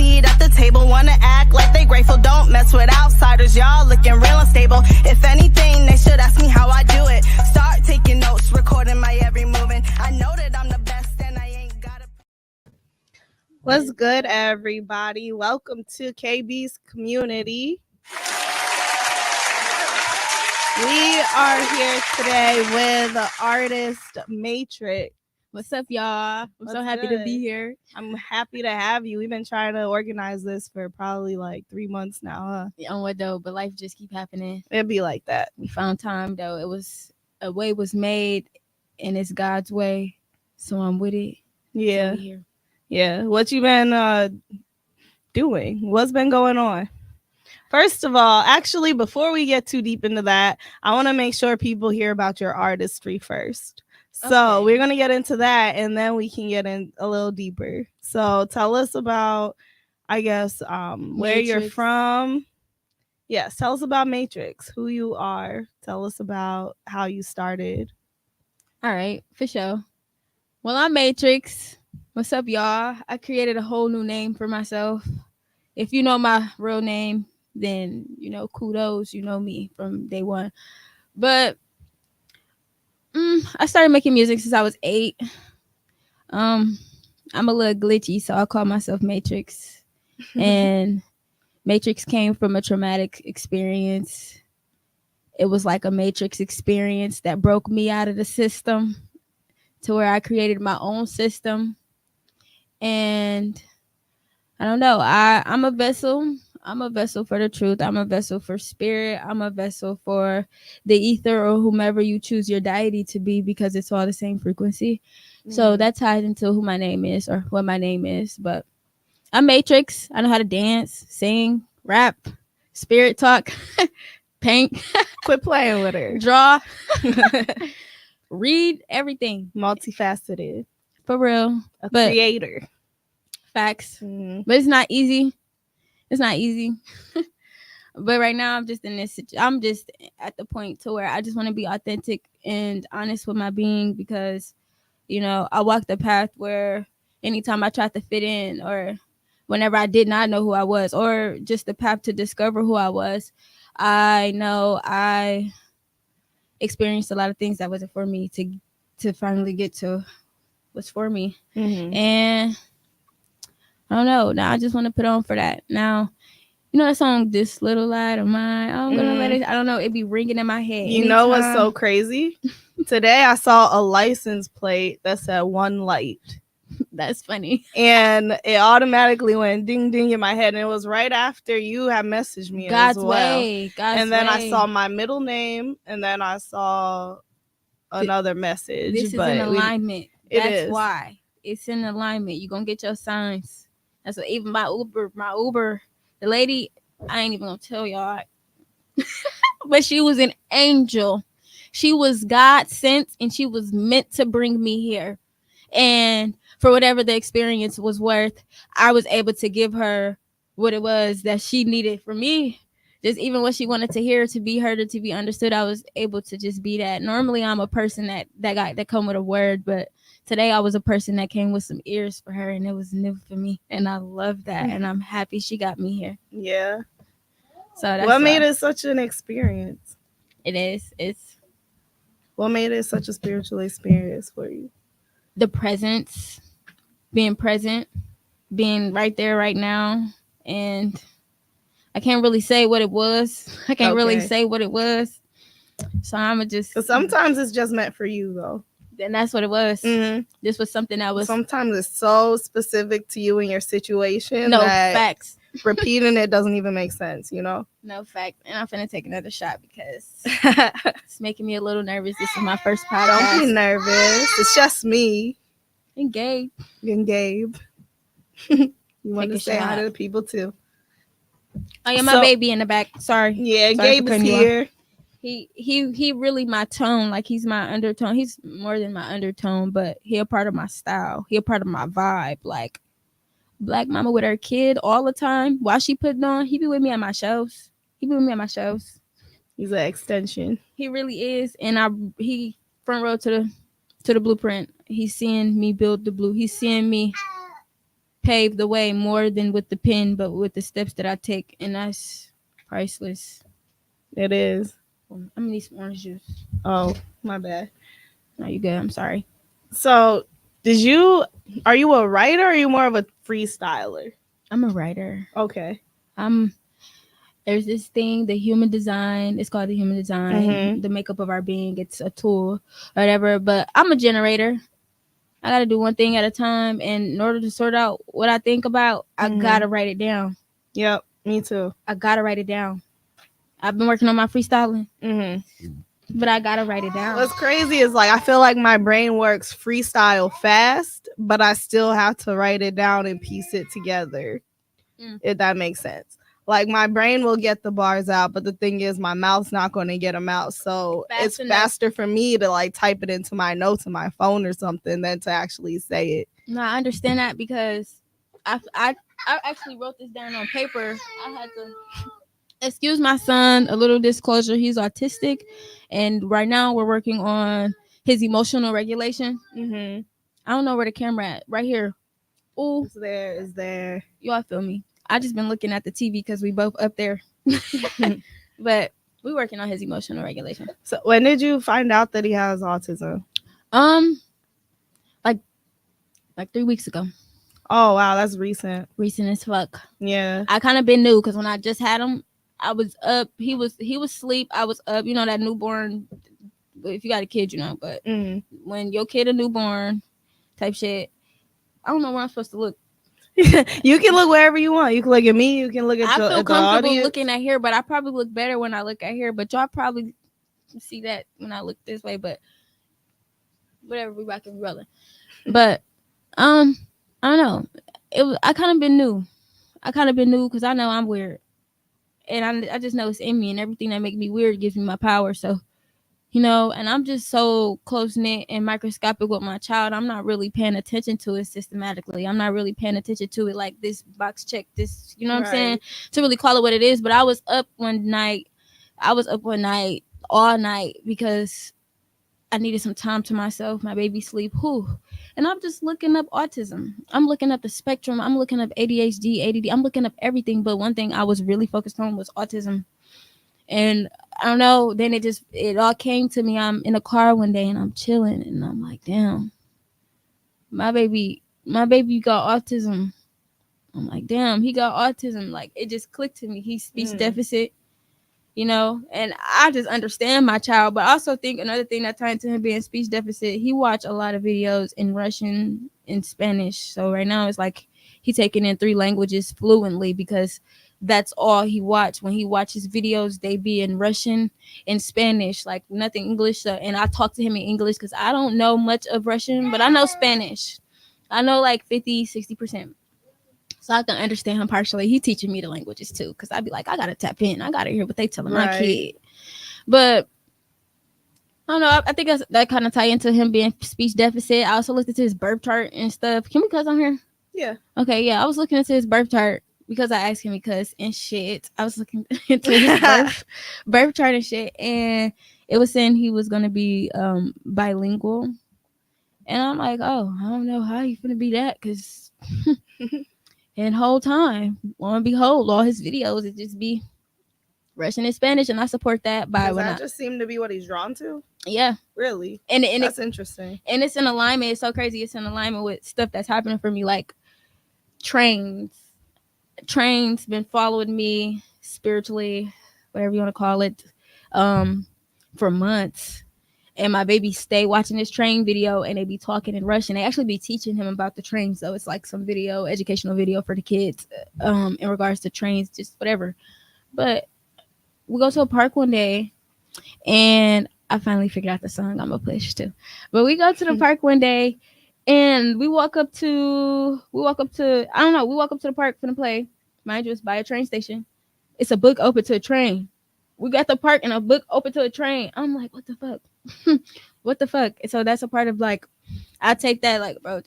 seat at the table. Wanna act like they grateful. Don't mess with outsiders. Y'all looking real unstable. If anything, they should ask me how I do it. Start taking notes, recording my every movement. I know that I'm the best and I ain't gotta. What's good, everybody? Welcome to KB's Community. We are here today with the artist Matryx. What's up, y'all? I'm so happy to be here. I'm happy to have you. We've been trying to organize this for probably like 3 months now, huh? Yeah, on what though? But life just keep happening. It'd be like that. We found time though. It was a way was made, and it's God's way, so I'm with it. Yeah, So we here. yeah. What you been doing? What's been going on? First of all, actually, before we get too deep into that, I want to make sure people hear about your artistry first. So Okay. we're going to get into that, and then we can get in a little deeper. So tell us about, I guess, where you're Matryx. from. Yes, tell us about Matryx, who you are. Tell us about how you started. All right, for sure. Well, I'm Matryx. What's up, y'all? I created a whole new name for myself. If you know my real name, then kudos. You know me from day one. But I started making music since I was 8. I'm a little glitchy, so I call myself Matryx. And Matryx came from a traumatic experience. It was like a Matrix experience that broke me out of the system to where I created my own system. And I don't know. I'm a vessel. I'm a vessel for the truth. I'm a vessel for spirit. I'm a vessel for the ether or whomever you choose your deity to be, because it's all the same frequency. So that ties into who my name is or what my name is. But I'm Matryx. I know how to dance, sing, rap, spirit talk, paint, Quit playing with her. draw, read, everything. Multifaceted. For real. A But creator. facts. Mhm. But it's not easy. It's not easy. But right now I'm just at the point to where I just want to be authentic and honest with my being, because I walked the path where anytime I tried to fit in, or whenever I did not know who I was, or just the path to discover who I was, I know I experienced a lot of things that wasn't for me to finally get to what's for me. Mhm. And I don't know. Now I just want to put on for that. Now, that song, This Little Light of Mine, I'm going to let it, I don't know, it be ringing in my head. You know what's so crazy? Today I saw a license plate that said One Light. That's funny. And it automatically went ding ding in my head. And it was right after you had messaged me God's as well. way. God's and then way. I saw my middle name, and then I saw another message. This is but in alignment. It That's is. why. It's in alignment. You're going to get your signs. That's what, even my Uber, the lady, I ain't even going to tell y'all. But she was an angel. She was God sent, and she was meant to bring me here. And for whatever the experience was worth, I was able to give her what it was that she needed from me. Just even what she wanted to hear, to be heard or to be understood, I was able to just be that. Normally, I'm a person that come with a word, but today I was a person that came with some ears for her, and it was new for me. And I love that, and I'm happy she got me here. Yeah. So that's what made it such an experience? It is. It's what made it such a spiritual experience for you? The presence, being present, being right there right now. And I can't really say what it was. I can't really say what it was. So I'm just... But sometimes it's just meant for you, though. And that's what it was. Mm-hmm. This was something that was... Sometimes it's so specific to you and your situation. No, facts. Repeating it doesn't even make sense, No fact. And I'm finna take another shot because it's making me a little nervous. This is my first podcast. Don't be nervous. It's just me. And Gabe. You want to say hi to the people too. Oh yeah, my baby in the back. Sorry. Yeah, Gabe is here. He really my tone. Like, he's my undertone. He's more than my undertone, but he a part of my style. He a part of my vibe. Like, Black mama with her kid all the time. While she putting on, he be with me at my shows. He's an extension. He really is. And he front row to the blueprint. He's seeing me build the blue. He's seeing me paved the way more than with the pen, but with the steps that I take, and that's priceless. It is. I'm gonna need some orange juice. Oh, my bad. No, you good. I'm sorry. So, are you a writer or are you more of a freestyler? I'm a writer. Okay. There's this thing, the human design. It's called the human design, the makeup of our being. It's a tool, whatever. But I'm a generator. I got to do one thing at a time. And in order to sort out what I think about, I got to write it down. Yep, me too. I got to write it down. I've been working on my freestyling, but I got to write it down. What's crazy is like I feel like my brain works freestyle fast, but I still have to write it down and piece it together, if that makes sense. Like my brain will get the bars out, but the thing is my mouth's not going to get them out. So it's faster for me to like type it into my notes on my phone or something than to actually say it. No, I understand that because I actually wrote this down on paper. I had to excuse my son, a little disclosure. He's autistic, and right now we're working on his emotional regulation. I don't know where the camera at. Right here. Ooh, it's there. Y'all feel me? I just been looking at the TV because we both up there. But we working on his emotional regulation. So when did you find out that he has autism? Like 3 weeks ago. Oh wow, that's recent. Recent as fuck. Yeah. I kind of been new because when I just had him, I was up. He was asleep. I was up. You know that newborn. If you got a kid, you know. But when your kid a newborn, type shit. I don't know where I'm supposed to look. You can look wherever you want. You can look at me. You can look at I feel comfortable audience. looking at here, but I probably look better when I look at here. But y'all probably see that when I look this way. But whatever, we rocking, rolling. But I don't know. I kind of been new. Because I know I'm weird, and I just know it's in me, and everything that make me weird gives me my power. So. You know, and I'm just so close-knit and microscopic with my child. I'm not really paying attention to it systematically. I'm not really paying attention to it like this box check, this, you know what I'm saying? To really call it what it is. But I was up one night all night because I needed some time to myself. My baby sleep. And I'm just looking up autism. I'm looking up the spectrum. I'm looking up ADHD, ADD. I'm looking up everything. But one thing I was really focused on was autism. And I don't know, then it all came to me. I'm in a car one day and I'm chilling and I'm like, damn, my baby got autism. I'm like, damn, he got autism. Like, it just clicked to me. He's speech deficit, you know, and I just understand my child. But I also think another thing that tied to him being speech deficit, he watched a lot of videos in Russian and Spanish. So right now it's like he's taking in 3 languages fluently because that's all he watched. When he watches videos, they be in Russian and Spanish, like nothing English. So, and I talk to him in English because I don't know much of Russian, but I know Spanish. I know like 50-60%. So I can understand him partially. He teaching me the languages too, because I'd be like, I gotta tap in. I gotta hear what they telling my kid. But I don't know. I think that kind of tie into him being speech deficit. I also looked into his birth chart and stuff. Can we cuss on here? Yeah. Okay, yeah. I was looking into his birth chart. Because I asked him because and shit, I was looking into his birth chart and shit, and it was saying he was gonna be bilingual, and I'm like, oh, I don't know how you gonna be that, because and whole time, lo and behold, all his videos it just be Russian and Spanish, and I support that. Just seemed to be what he's drawn to. Yeah, really, and that's interesting, and it's in alignment. It's so crazy. It's in alignment with stuff that's happening for me, like trains been following me spiritually, whatever you want to call it, for months, and my baby stay watching this train video and they be talking in Russian. They actually be teaching him about the trains, so it's like some educational video for the kids in regards to trains, just whatever. But we go to a park one day and I finally figured out the song I'm gonna push too. But we go to the park one day and we walk up to the park for the play. Mind you, it's by a train station. It's a book open to a train. We got the park and a book open to a train. I'm like, what the fuck? What the fuck? And so that's a part of like, I take that like, bro,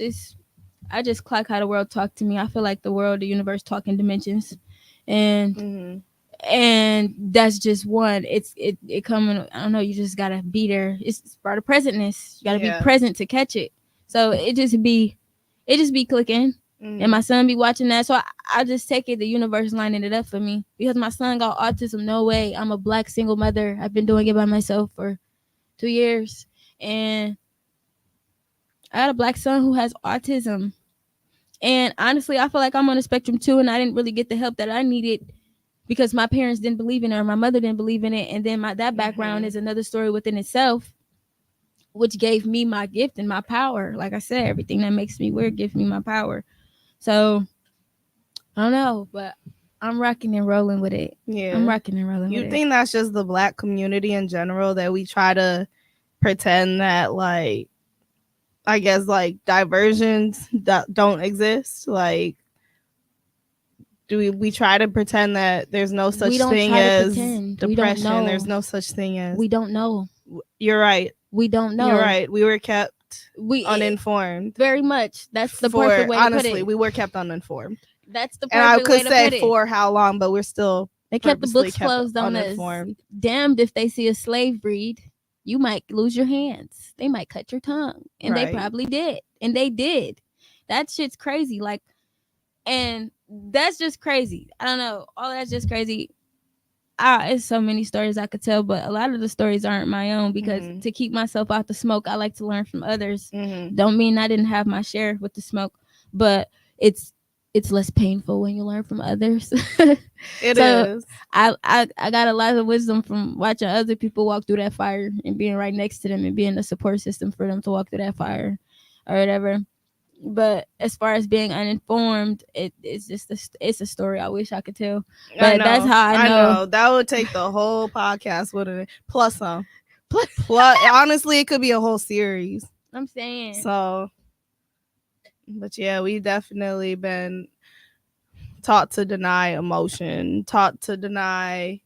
I just clock how the world talk to me. I feel like the world, the universe talk in dimensions. And and that's just one. It coming, I don't know, you just gotta be there. It's part of presentness. You gotta be present to catch it. So it just be clicking. And my son be watching that. So I just take it the universe lining it up for me. Because my son got autism. No way. I'm a black single mother. I've been doing it by myself for 2 years. And I got a black son who has autism. And honestly, I feel like I'm on the spectrum too. And I didn't really get the help that I needed because my parents didn't believe in it, or my mother didn't believe in it. And then that background is another story within itself, which gave me my gift and my power. Like I said, everything that makes me weird gives me my power. So I don't know, but I'm rocking and rolling with it. Yeah, I'm rocking and rolling with it. You think that's just the black community in general, that we try to pretend that, like, I guess, like, diversions that don't exist? Like, do we try to pretend that there's no such thing as depression? There's no such thing as... We don't know. You're right. We don't know. You're right. We were kept uninformed. Very much. That's the perfect way to put it. Honestly, we were kept uninformed. That's the perfect way to put it. And I could say for how long, but we're still... They kept the books closed on us. Damned if they see a slave breed, you might lose your hands. They might cut your tongue. And they probably did. And they did. That shit's crazy. Like, and that's just crazy. I don't know. All that's just crazy. It's so many stories I could tell, but a lot of the stories aren't my own because to keep myself out the smoke, I like to learn from others. Don't mean I didn't have my share with the smoke, but it's less painful when you learn from others. It is. I got a lot of wisdom from watching other people walk through that fire and being right next to them and being a support system for them to walk through that fire or whatever. But as far as being uninformed, it's just it's a story I wish I could tell. But that's how I know. That would take the whole podcast, wouldn't it? Plus some. Plus, honestly, it could be a whole series. I'm saying. So, but yeah, we definitely been taught to deny emotion, taught to deny.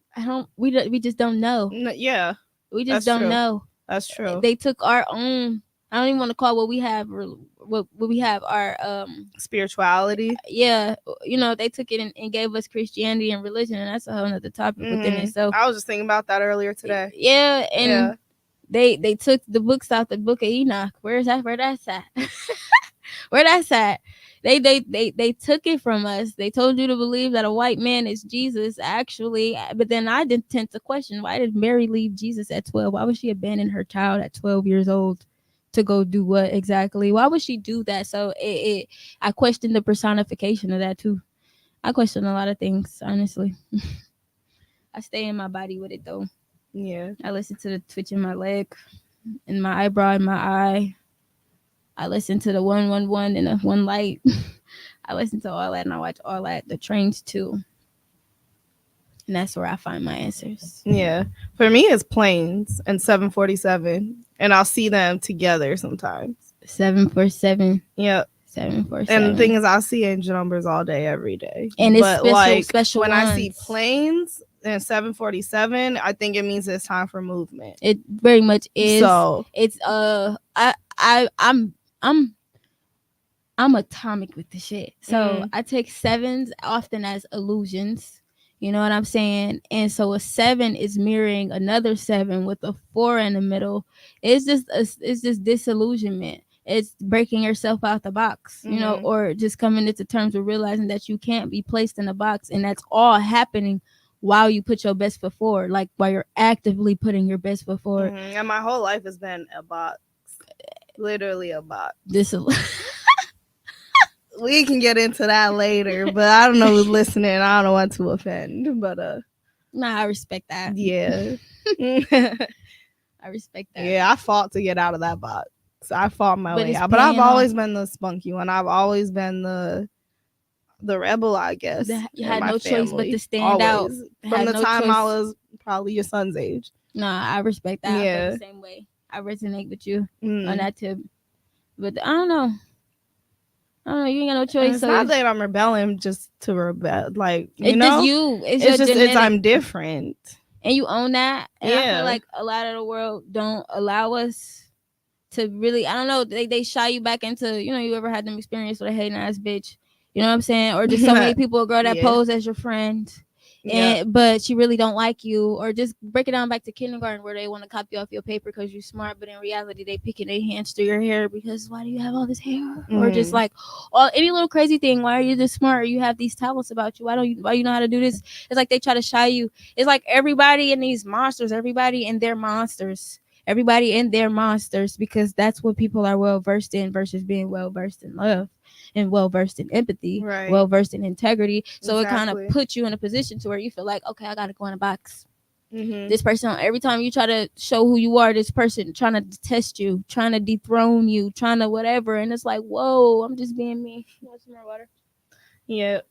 We just don't know. Yeah, we just don't know. That's true. They took our own. I don't even want to call what we have what we have our spirituality. Yeah, they took it and gave us Christianity and religion, and that's a whole nother topic within itself. I was just thinking about that earlier today. Yeah, and they took the books out the book of Enoch. Where that's at? Where that's at? They took it from us. They told you to believe that a white man is Jesus, actually. But then I did tend to question, why did Mary leave Jesus at 12? Why would she abandon her child at 12 years old to go do what exactly? Why would she do that? So I question the personification of that too. I question a lot of things, honestly. I stay in my body with it though. Yeah. I listen to the twitch in my leg, in my eyebrow, in my eye. I listen to the 111 and the one light. I listen to all that and I watch all that. The trains too. And that's where I find my answers. Yeah. For me, it's planes and 747. And I'll see them together sometimes. 747. Yep. 747. And the thing is, I see angel numbers all day, every day. And it's special when ones. I see planes and 747, I think it means it's time for movement. It very much is. So it's I'm atomic with the shit. So I take sevens often as illusions. You know what I'm saying? And so a 7 is mirroring another 7 with a 4 in the middle. It's just disillusionment. It's breaking yourself out the box, or just coming into terms with realizing that you can't be placed in a box, and that's all happening while you put your best foot forward, like while you're actively putting your best foot forward. And my whole life has been a box, literally a box. We can get into that later, but I don't know who's listening. I don't want to offend, but I respect that. Yeah. I respect that. Yeah, I fought to get out of that box. I fought my way out, but I've always been the spunky one. I've always been the rebel, I guess. You had no choice but to stand out from the time I was probably your son's age. I respect that. Yeah, I feel the same way. I resonate with you on that tip, but I don't know. You ain't got no choice. It's not that I'm rebelling just to rebel. Like, it's just you. It's I'm different. And you own that. And yeah. I feel like a lot of the world don't allow us to really, I don't know, they shy you back into, you ever had them experience with a hating ass bitch. You know what I'm saying? Or just so many people, a girl that pose as your friend. Yeah. but she really don't like you. Or just break it down back to kindergarten where they want to copy off your paper because you're smart, but in reality they picking their hands through your hair because why do you have all this hair? Or just like any little crazy thing, why are you this smart? Or you have these talents about you, why you know how to do this? It's like they try to shy you. It's like everybody in these monsters, everybody in their monsters, because that's what people are well versed in versus being well versed in love and well versed in empathy, Right. well versed in integrity. So it kind Exactly. of puts you in a position to where you feel like, okay, I gotta go in a box. Mm-hmm. This person, every time you try to show who you are, this person trying to test you, trying to dethrone you, trying to whatever, and it's like, whoa, I'm just being me. You want some more water? Yeah.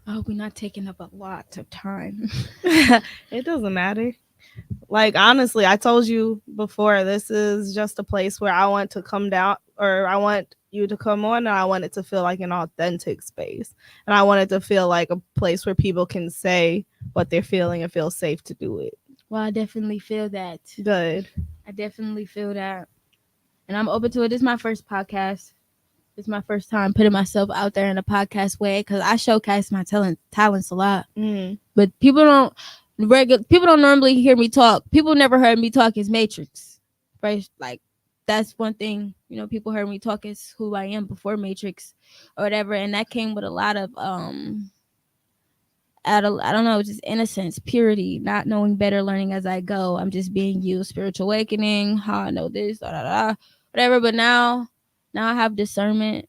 I hope we're not taking up a lot of time. It doesn't matter. Like, honestly, I told you before, this is just a place where I want to come down, or I want you to come on, and I want it to feel like an authentic space. And I want it to feel like a place where people can say what they're feeling and feel safe to do it. Well, I definitely feel that. Good. I definitely feel that. And I'm open to it. This is my first podcast. It's my first time putting myself out there in a podcast way because I showcase my talents a lot. But people don't normally hear me talk. People never heard me talk as Matryx, right? Like that's one thing, people heard me talk as who I am before Matryx or whatever, and that came with a lot of I don't know, just innocence, purity, not knowing better, learning as I go. I'm just being you, spiritual awakening, how I know this, whatever. But now I have discernment,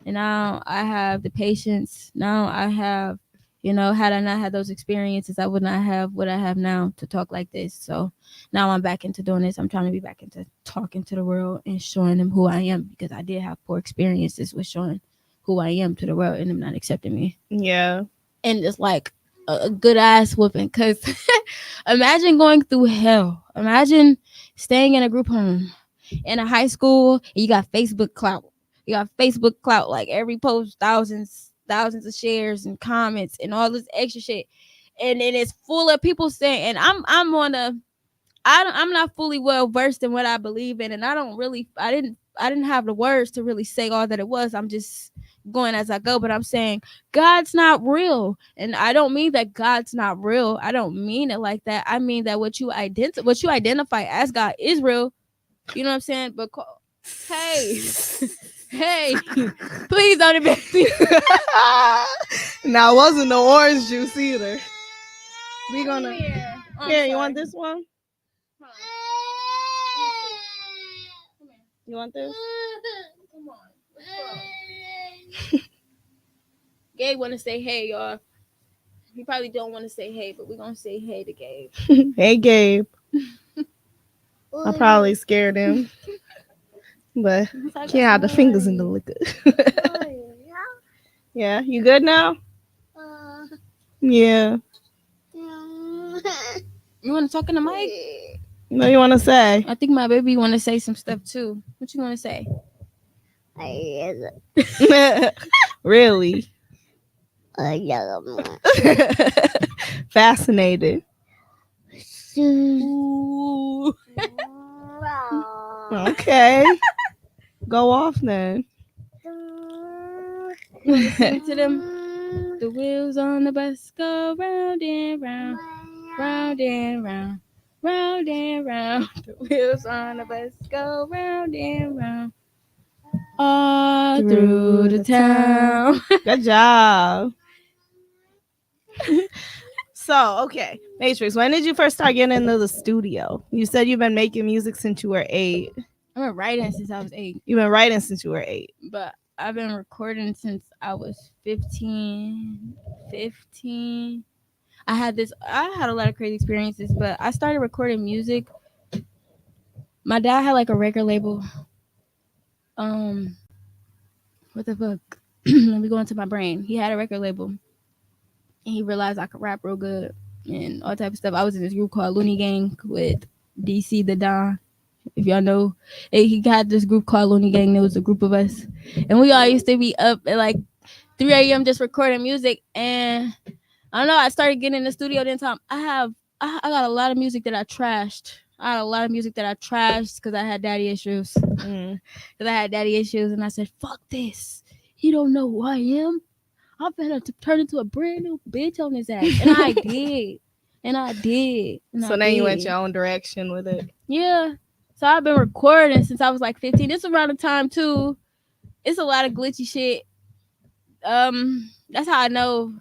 and now I have the patience. Now I have, had I not had those experiences, I would not have what I have now to talk like this. So now I'm back into doing this. I'm trying to be back into talking to the world and showing them who I am, because I did have poor experiences with showing who I am to the world and them not accepting me. Yeah. And it's like a good ass whooping, because imagine going through hell. Imagine staying in a group home in a high school and you got Facebook clout. Like every post, thousands of shares and comments and all this extra shit, and then it's full of people saying, and I'm not fully well versed in what I believe in, and I didn't have the words to really say all that it was. I'm just going as I go, but I'm saying God's not real, and I don't mean that God's not real. I don't mean it like that. I mean that what you identify as God is real. You know what I'm saying? But hey, please don't embarrass me. Now, it wasn't no orange juice either. We gonna here. You want this one? You want this? Come on. Gabe want to say hey, y'all. He probably don't want to say hey, but we're going to say hey to Gabe. Hey, Gabe. I probably scared him. But can't have the fingers in the liquor. Yeah, you good now? Yeah. You want to talk in the mic? What do you want to say? I think my baby want to say some stuff too. What you want to say? Really? Fascinated. Ooh. Okay. Go off then. Sing to them. The wheels on the bus go round and round, round and round, round and round. The wheels on the bus go round and round, all through the town. Good job. So, okay, Matryx, when did you first start getting into the studio? You said you've been making music since you were 8. I've been writing since I was 8. You've been writing since you were 8. But I've been recording since I was 15. I had a lot of crazy experiences, but I started recording music. My dad had like a record label. What the fuck? Let me go into my brain. He had a record label, and he realized I could rap real good and all type of stuff. I was in this group called Looney Gang with DC the Don. If y'all know, he got this group called Looney Gang. There was a group of us, and we all used to be up at like 3 a.m. just recording music. And I don't know, I started getting in the studio then time. I got a lot of music that I trashed. Because I had daddy issues. And I said, fuck this. You don't know who I am. I'm finna turn into a brand new bitch on his ass. And I did. And I did. And So I now you went did. your own direction with it. Yeah. So I've been recording since I was like 15. This around the time too. It's a lot of glitchy shit. That's how I know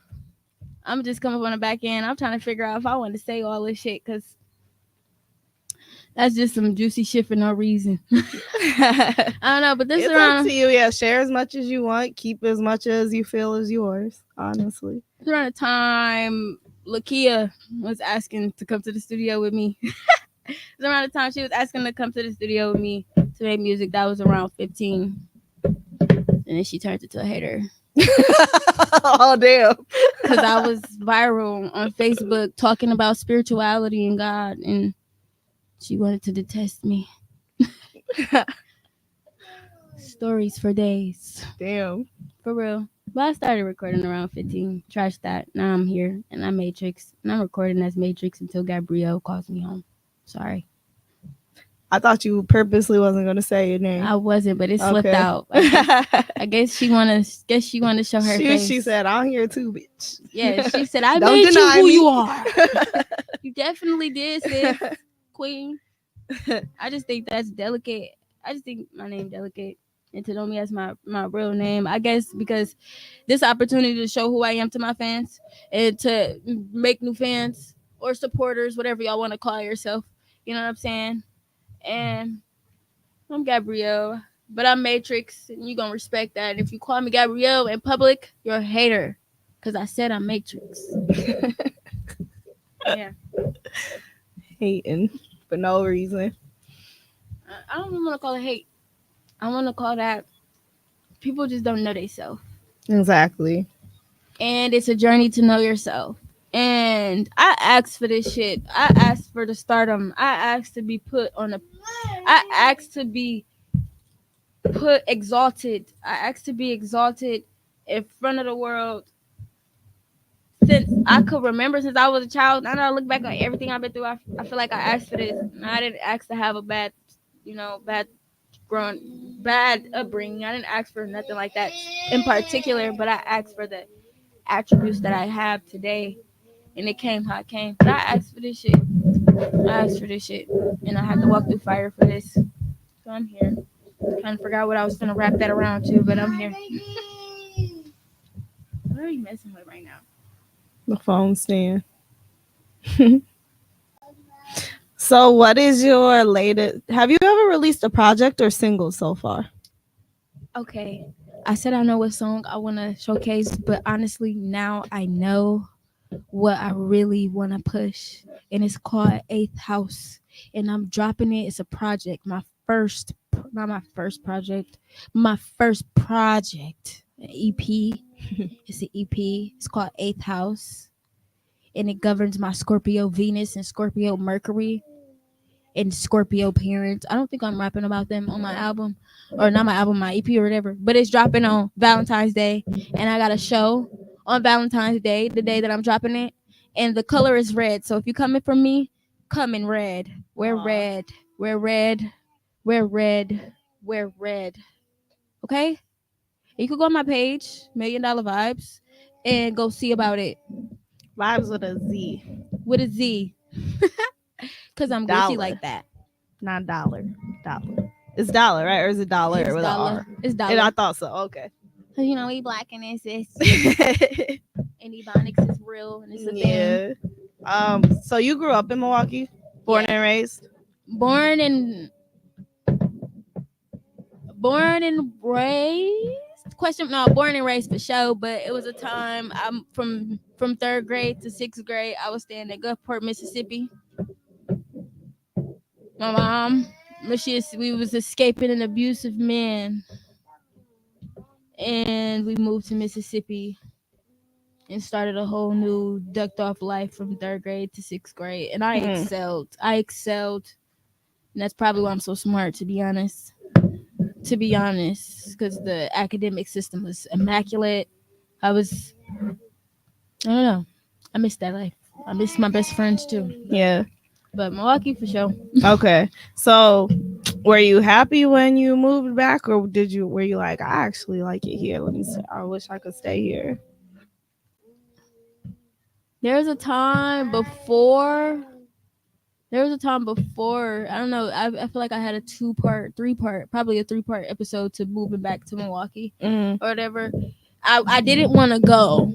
I'm just coming up on the back end. I'm trying to figure out if I want to say all this shit because that's just some juicy shit for no reason. I don't know, but this It's around up to you. Yeah, share as much as you want. Keep as much as you feel is yours. Honestly, it's around the time Lakia was asking to come to the studio with me. It's around the time she was asking to come to the studio with me to make music. That was around 15, and then she turned into a hater. Oh damn! Because I was viral on Facebook talking about spirituality and God, and she wanted to detest me. Stories for days. Damn. For real. But I started recording around 15. Trash that. Now I'm here, and I'm Matryx, and I'm recording as Matryx until Gabrielle calls me home. Sorry. I thought you purposely wasn't gonna say your name. I wasn't, but it slipped Okay. out. I guess she wanna show her face. She said, "I'm here too, bitch." Yeah, she said, "I Don't made you deny who me. you are." You definitely did, sis, queen. I just think that's delicate. I just think my name delicate, and to know me as my real name, I guess, because this opportunity to show who I am to my fans and to make new fans or supporters, whatever y'all want to call yourself. You know what I'm saying? And I'm Gabrielle, but I'm Matryx, and you gonna respect that. And if you call me Gabrielle in public, you're a hater, cause I said I'm Matryx. Yeah, Hating for no reason. I don't even want to call it hate. I want to call that people just don't know themselves, Exactly. and it's a journey to know yourself. And I asked for this shit. I asked for the stardom. I asked to be put on a. I asked to be put exalted. I asked to be exalted in front of the world since I could remember, since I was a child. Now that I look back on everything I've been through, I feel like I asked for this. I didn't ask to have a bad upbringing. I didn't ask for nothing like that in particular, but I asked for the attributes that I have today, and it came how it came. But I asked for this shit. I asked for this shit, and I had to walk through fire for this. So I'm here. Trying to figure out what I was gonna wrap that around to, but I'm here. What are you messing with right now? The phone stand. So, what is your latest? Have you ever released a project or single so far? Okay, I said I know what song I want to showcase, but honestly, now I know what I really want to push, and it's called Eighth House, and I'm dropping it. It's a project, my first project, an EP. It's an EP. It's called Eighth House, and it governs my Scorpio Venus and Scorpio Mercury and Scorpio parents. I don't think I'm rapping about them on my album, or not my album, my EP or whatever, but it's dropping on Valentine's Day, and I got a show on Valentine's Day, the day that I'm dropping it, and the color is red. So if you're coming from me, come in red. Wear red. Wear red. Wear red. Wear red. Okay? You could go on my page, $1 Million Vibes, and go see about it. Vibes with a Z. With a Z. Because I'm Dollar. glitchy like that. Not dollar. Dollar. It's dollar, right? Or is it dollar It's with dollar. an R? It's dollar. And I thought so. Okay. Cause you know we black and it's and Ebonics is real and it's a thing. Yeah. So you grew up in Milwaukee, born and raised. Born and raised. Born and raised for sure. But it was a time I'm from 3rd grade to 6th grade. I was staying in Gulfport, Mississippi. My mom, we was escaping an abusive man, and we moved to Mississippi and started a whole new ducked off life from 3rd grade to 6th grade. And I excelled. And that's probably why I'm so smart, to be honest. Because the academic system was immaculate. I don't know. I missed that life. I missed my best friends too. Yeah. But Milwaukee for sure. Okay. So were you happy when you moved back, or were you like, I actually like it here? Let me see. I wish I could stay here. There was a time before. There was a time before. I don't know. I feel like I had a 2-part, 3-part, probably a 3-part episode to moving back to Milwaukee Mm. or whatever. I didn't want to go.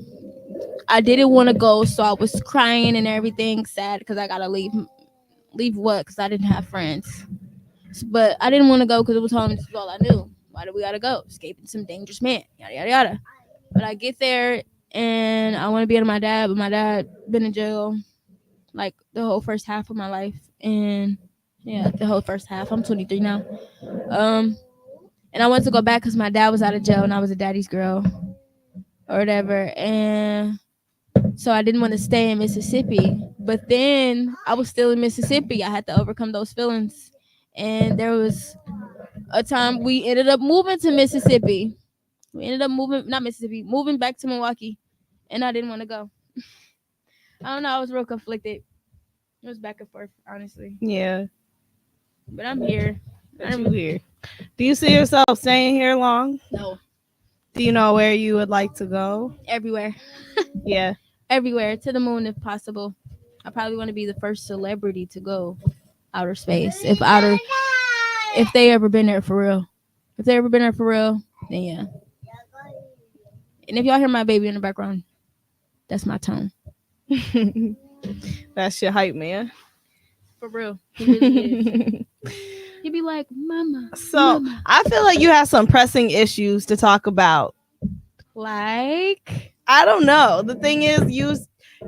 I didn't want to go, so I was crying and everything, sad because I gotta leave. Leave what? Because I didn't have friends. But I didn't want to go because it was home. This is all I knew. Why do we gotta go? Escaping some dangerous man. Yada yada yada. But I get there and I want to be with my dad, but my dad been in jail like the whole first half of my life, and yeah, the whole first half. I'm 23 now. And I wanted to go back because my dad was out of jail and I was a daddy's girl or whatever, and so I didn't want to stay in Mississippi. But then I was still in Mississippi. I had to overcome those feelings, and there was a time we ended up moving to Mississippi. We ended up moving, not Mississippi, moving back to Milwaukee, and I didn't want to go. I don't know. I was real conflicted. It was back and forth, honestly. Yeah. But I'm here. But you here. Do you see yourself staying here long? No, Do you know where you would like to go? everywhere. Yeah. Everywhere, to the moon if possible. I probably want to be the first celebrity to go outer space. If they ever been there for real. If they ever been there for real, then yeah. And if y'all hear my baby in the background, that's my tone. That's your hype, man. For real. He really is. He'd be like, Mama. So Mama. I feel like you have some pressing issues to talk about. Like, I don't know. The thing is,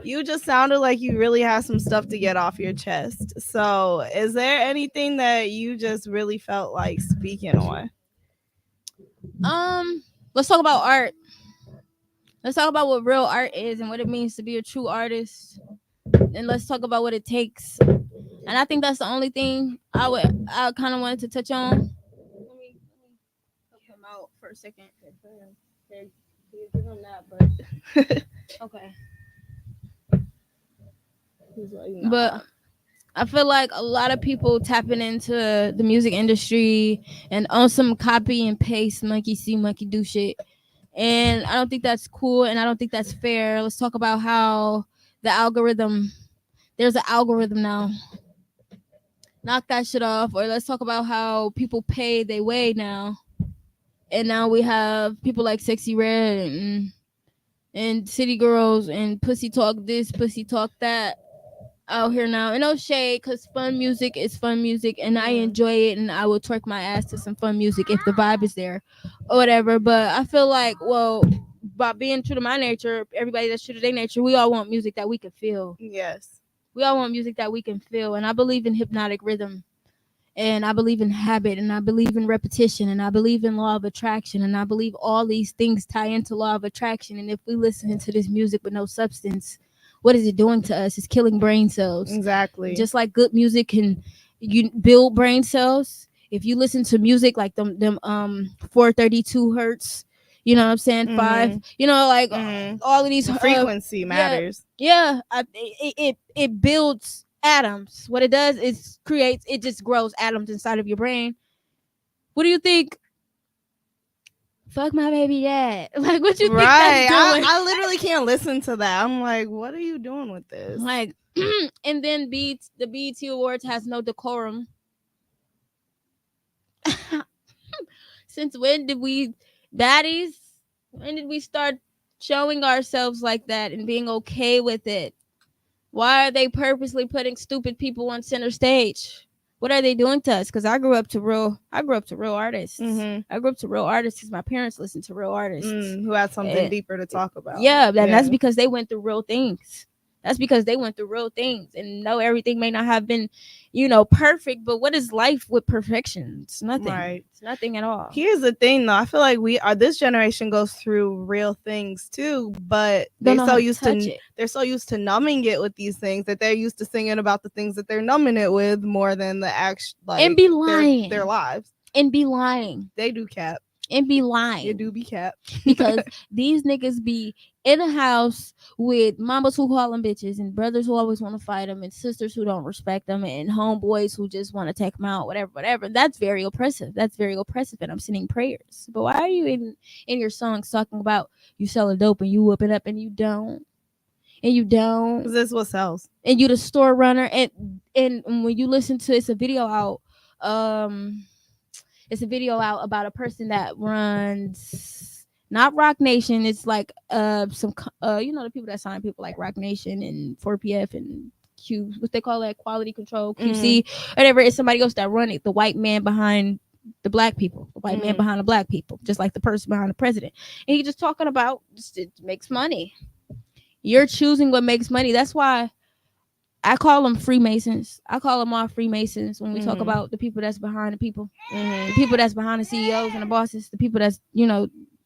you just sounded like you really have some stuff to get off your chest. So is there anything that you just really felt like speaking on? let's talk about art. Let's talk about what real art is and what it means to be a true artist. And let's talk about what it takes. And I think that's the only thing I kind of wanted to touch on. Let me help him out for a second. Okay. Give him that, but okay. But I feel like a lot of people tapping into the music industry and on some copy and paste, monkey see, monkey do shit. And I don't think that's cool, and I don't think that's fair. Let's talk about how the algorithm, there's an algorithm now. Knock that shit off. Or let's talk about how people pay their way now. And now we have people like Sexy Red and City Girls and Pussy Talk this, Pussy Talk that out here now. And no shade, because fun music is fun music, and I enjoy it, and I will twerk my ass to some fun music if the vibe is there or whatever. But I feel like, well, by being true to my nature, everybody that's true to their nature, we all want music that we can feel. Yes. We all want music that we can feel. And I believe in hypnotic rhythm, and I believe in habit, and I believe in repetition, and I believe in law of attraction, and I believe all these things tie into law of attraction. And if we listen to this music with no substance, what is it doing to us? It's killing brain cells. Exactly. Just like good music can you build brain cells. If you listen to music like them 432 hertz, you know what I'm saying? Mhm. 5, you know, like all of these The frequency matters. Yeah, it builds atoms. What it does is it just grows atoms inside of your brain. What do you think? Fuck my baby dad. Like, what you think that's doing? I literally can't listen to that. I'm like, what are you doing with this? Like, and then the BET Awards has no decorum. Since when did we, baddies? When did we start showing ourselves like that and being okay with it? Why are they purposely putting stupid people on center stage? What are they doing to us? Because I grew up to real artists. Mm-hmm. I grew up to real artists because my parents listened to real artists Who had something deeper to talk about. Yeah, that's because they went through real things. That's because they went through real things, and no, everything may not have been, perfect. But what is life with perfection? It's nothing. Right. It's nothing at all. Here's the thing, though. I feel like this generation goes through real things too, but they're so used to numbing it with these things that they're used to singing about the things that they're numbing it with more than the actual and be lying their lives. And be lying. They do cap. And be lying. You do be cap. Because these niggas be in a house with mamas who call them bitches, and brothers who always want to fight them, and sisters who don't respect them, and homeboys who just want to take them out, whatever. That's very oppressive. And I'm sending prayers. But why are you in your songs talking about you selling dope and you whoop it up and you don't? and you don't. Is this what sells? And you the store runner, and when you listen to it's a video out about a person that runs not Rock Nation. It's like some the people that sign people like Rock Nation and 4PF and Q, what they call that, quality control, QC, whatever. It's somebody else that run it, the white man behind the black people, the white man behind the black people, just like the person behind the president. And he just talking about it makes money. You're choosing what makes money. That's why I call them Freemasons. I call them all Freemasons when we talk about the people that's behind the people, the people that's behind the CEOs and the bosses, the people that's,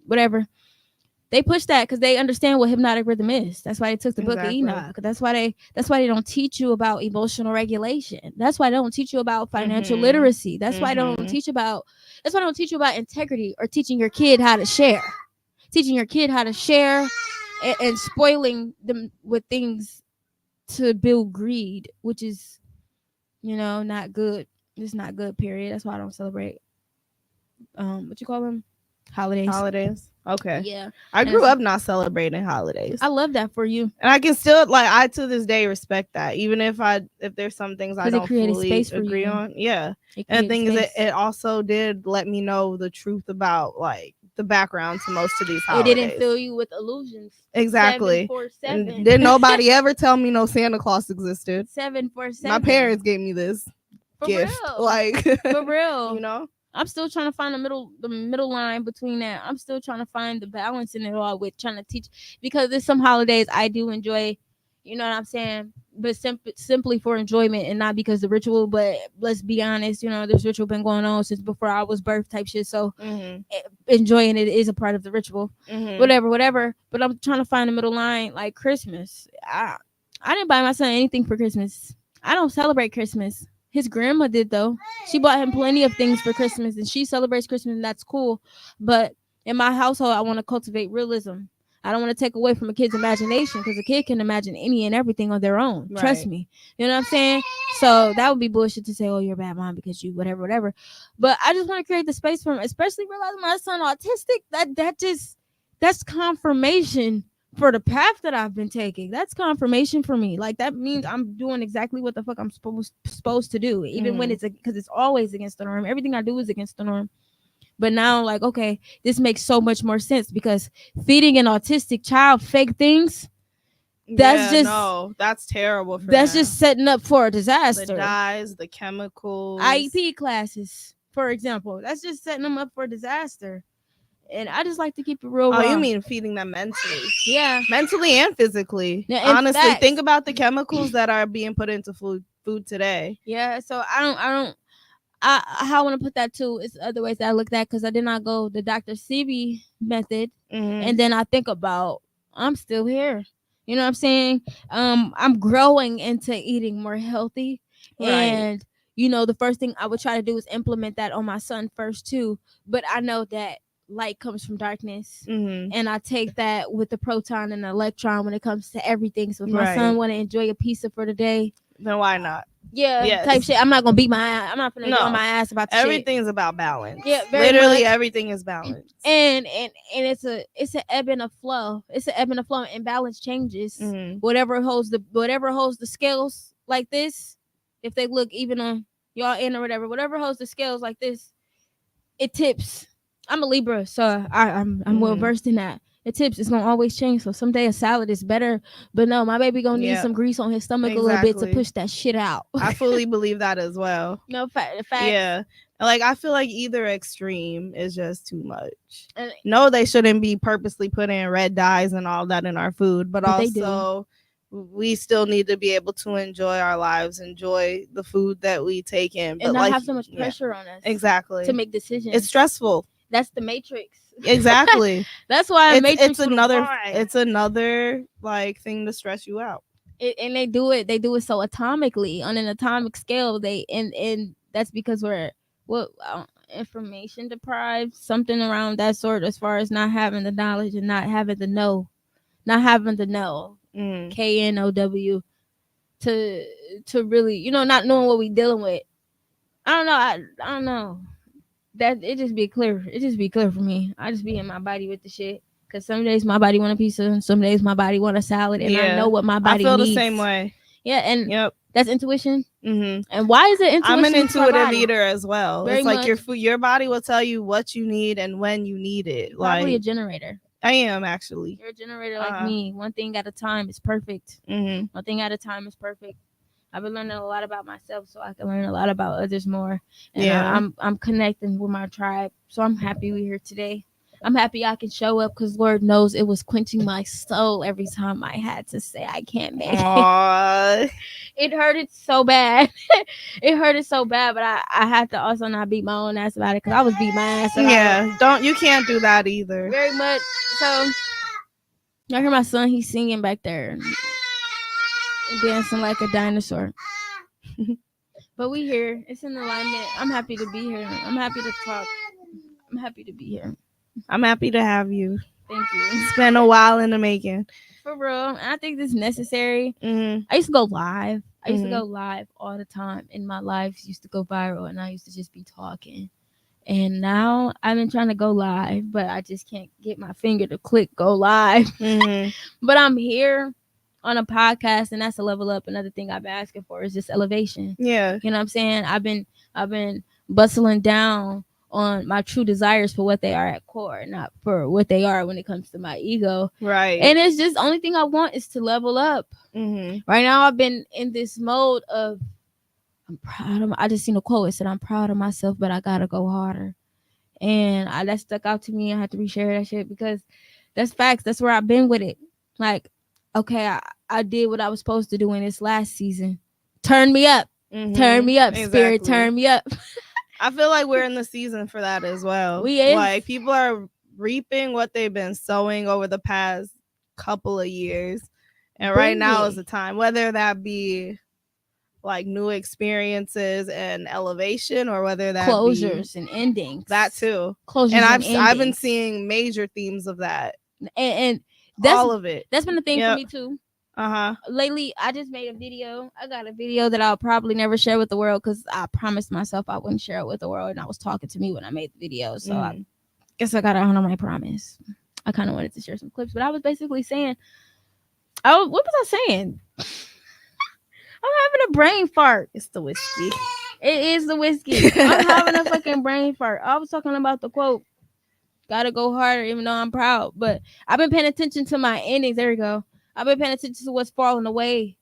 whatever. They push that because they understand what hypnotic rhythm is. That's why they took the book of Enoch. That's why they don't teach you about emotional regulation. That's why they don't teach you about financial literacy. That's why they don't teach about. That's why they don't teach you about integrity or teaching your kid how to share. Teaching your kid how to share and spoiling them with things to build greed, which is, not good. It's not good, period. That's why I don't celebrate what you call them? Holidays. Okay. Yeah. I grew up not celebrating holidays. I love that for you. And I can still, I to this day respect that, even if there's some things I don't fully agree on. Yeah. And the thing is, it also did let me know the truth about the background to most of these holidays. It didn't fill you with illusions. Exactly. 747. And didn't nobody ever tell me no Santa Claus existed. 747. My parents gave me this gift. Real. For real. I'm still trying to find the middle line between that. I'm still trying to find the balance in it all with trying to teach, because there's some holidays I do enjoy, you know what I'm saying, but simply for enjoyment and not because the ritual. But let's be honest, this ritual been going on since before I was birthed type shit. So enjoying it is a part of the ritual. Whatever. But I'm trying to find the middle line, like Christmas. I didn't buy my son anything for Christmas. I don't celebrate Christmas. His grandma did, though. She bought him plenty of things for Christmas, and she celebrates Christmas, and that's cool. But in my household, I want to cultivate realism. I don't want to take away from a kid's imagination, because a kid can imagine any and everything on their own. Right. Trust me. You know what I'm saying? So that would be bullshit to say, oh, you're a bad mom because you whatever. But I just want to create the space for him, especially realizing my son autistic. That's confirmation for the path that I've been taking. That's confirmation for me. Like, that means I'm doing exactly what the fuck I'm supposed to do, even when because it's always against the norm. Everything I do is against the norm. But now, like, okay, this makes so much more sense, because feeding an autistic child fake things, that's terrible. That's just setting up for a disaster. The dyes, the chemicals, IEP classes, for example, that's just setting them up for a disaster. And I just like to keep it real. Oh, you mean feeding them mentally? Yeah, mentally and physically. Yeah, honestly, think about the chemicals that are being put into food today. Yeah, so I how I want to put that too is other ways that I look at that, because I did not go the Dr. Sebi method, and then I think about I'm still here. You know what I'm saying? I'm growing into eating more healthy, and the first thing I would try to do is implement that on my son first too. But I know that light comes from darkness, and I take that with the proton and the electron when it comes to everything. So if my son want to enjoy a pizza for the day, then why not? Yeah, type shit. I'm not gonna beat my ass. I'm not gonna get on my ass about everything's shit. About balance. Yeah, literally everything is balance. And it's an ebb and a flow. It's an ebb and a flow, and balance changes. Whatever holds the scales like this, if they look even on y'all end or whatever holds the scales like this, it tips. I'm a Libra, so I'm well versed in that. It tips. It's gonna always change. So someday a salad is better, but no, my baby gonna need some grease on his stomach a little bit to push that shit out. I fully believe that as well. No fact. Yeah, like I feel like either extreme is just too much. No, they shouldn't be purposely putting red dyes and all that in our food, but also we still need to be able to enjoy our lives, enjoy the food that we take in, but and not have so much pressure on us. Exactly. To make decisions. It's stressful. That's the Matrix. Exactly. That's why it's another like thing to stress you out. And they do it so atomically, on an atomic scale. And that's because we're information deprived, something around that sort, as far as not having the knowledge and not having the know. KNOW to really, not knowing what we dealing with. I don't know. That it just be clear for me. I just be in my body with the shit. Because some days my body want a pizza, and some days my body want a salad, and I know what my body I feel needs. the same way. Yeah, and Yep. that's intuition. Mm-hmm. And why is it intuition? I'm an for our intuitive body? eater as well. Very it's like much. your body will tell you what you need and when you need it. Probably a Like generator. I am actually. You're a generator like me. One thing at a time is perfect. Mm-hmm. One thing at a time is perfect. I've been learning a lot about myself, so I can learn a lot about others more. And I'm connecting with my tribe, so I'm happy we're here today. I'm happy I can show up because Lord knows it was quenching my soul every time I had to say I can't make it. It hurted so bad. It hurted so bad, but I had to also not beat my own ass about it because I was beating my ass about you can't do that either. very much. So y'all hear my son, he's singing back there and dancing like a dinosaur. But we here. It's in alignment. I'm happy to be here. I'm happy to talk. I'm happy to be here. I'm happy to have you. Thank you. It's been a while in the making. For real. And I think this is necessary. Mm-hmm. I used to go live. I used to go live all the time. And my lives used to go viral. And I used to just be talking. And now I've been trying to go live. But I just can't get my finger to click go live. Mm-hmm. But I'm here on a podcast. And that's a level up. Another thing I've been asking for is just elevation. Yeah. You know what I'm saying? I've been bustling down on my true desires for what they are at core, not for what they are when it comes to my ego. Right. And it's just the only thing I want is to level up. Mm-hmm. Right now I've been in this mode of I'm proud of I just seen a quote. It said I'm proud of myself, but I gotta go harder. And that stuck out to me. I had to reshare that shit because that's facts. That's where I've been with it. Like, okay, I did what I was supposed to do in this last season. Turn me up. Mm-hmm. Turn me up, exactly. Spirit. Turn me up. I feel like we're in the season for that as well. We is. Like people are reaping what they've been sowing over the past couple of years. And right now is the time, whether that be like new experiences and elevation or whether that closures be and endings. That too. Closures and endings. I've been seeing major themes of that. And that's all of it. That's been the thing for me too. Lately, I just made a video. I got a video that I'll probably never share with the world because I promised myself I wouldn't share it with the world, and I was talking to me when I made the video. So I guess I gotta honor my promise. I kind of wanted to share some clips, but I was basically saying, what was I saying? I'm having a brain fart. It's the whiskey. It is the whiskey. I'm having a fucking brain fart. I was talking about the quote, gotta go harder even though I'm proud. But I've been paying attention to my endings. There we go. I've been paying attention to what's falling away,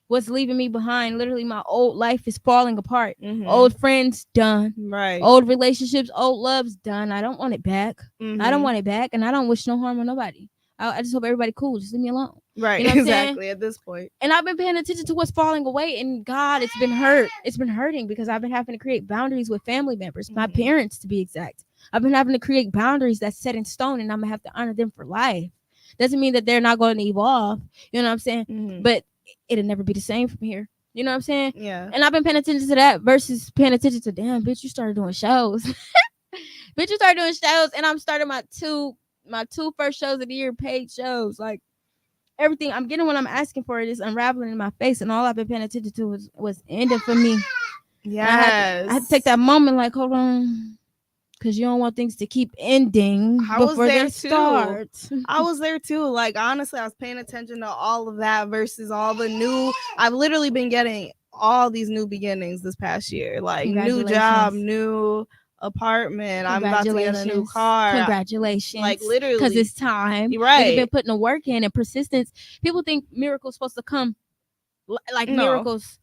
what's leaving me behind. Literally, my old life is falling apart. Old friends, done. Right. Old relationships, old loves, done. I don't want it back. I don't want it back, and I don't wish no harm on nobody. I just hope everybody cool. Just leave me alone. Right. You know exactly. At this point. And I've been paying attention to what's falling away, and God, it's been hurt. It's been hurting because I've been having to create boundaries with family members, my parents to be exact. I've been having to create boundaries that's set in stone, and I'm gonna have to honor them for life. Doesn't mean that they're not going to evolve. You know what I'm saying? But it'll never be the same from here. You know what I'm saying? Yeah. And I've been paying attention to that versus paying attention to, damn, bitch, you started doing shows. Bitch, you started doing shows, and I'm starting my two first shows of the year, paid shows. Like, everything I'm getting what I'm asking for, it is unraveling in my face, and all I've been paying attention to was ending for me. Yes. I had to take that moment, like, hold on. Because you don't want things to keep ending before they start. I was there too. Like, honestly, I was paying attention to all of that versus all the new. I've literally been getting all these new beginnings this past year. Like, new job, new apartment. I'm about to get a new car. Congratulations. Like, literally. Because it's time. Right. You've been putting the work in and persistence. People think miracles supposed to come like miracles.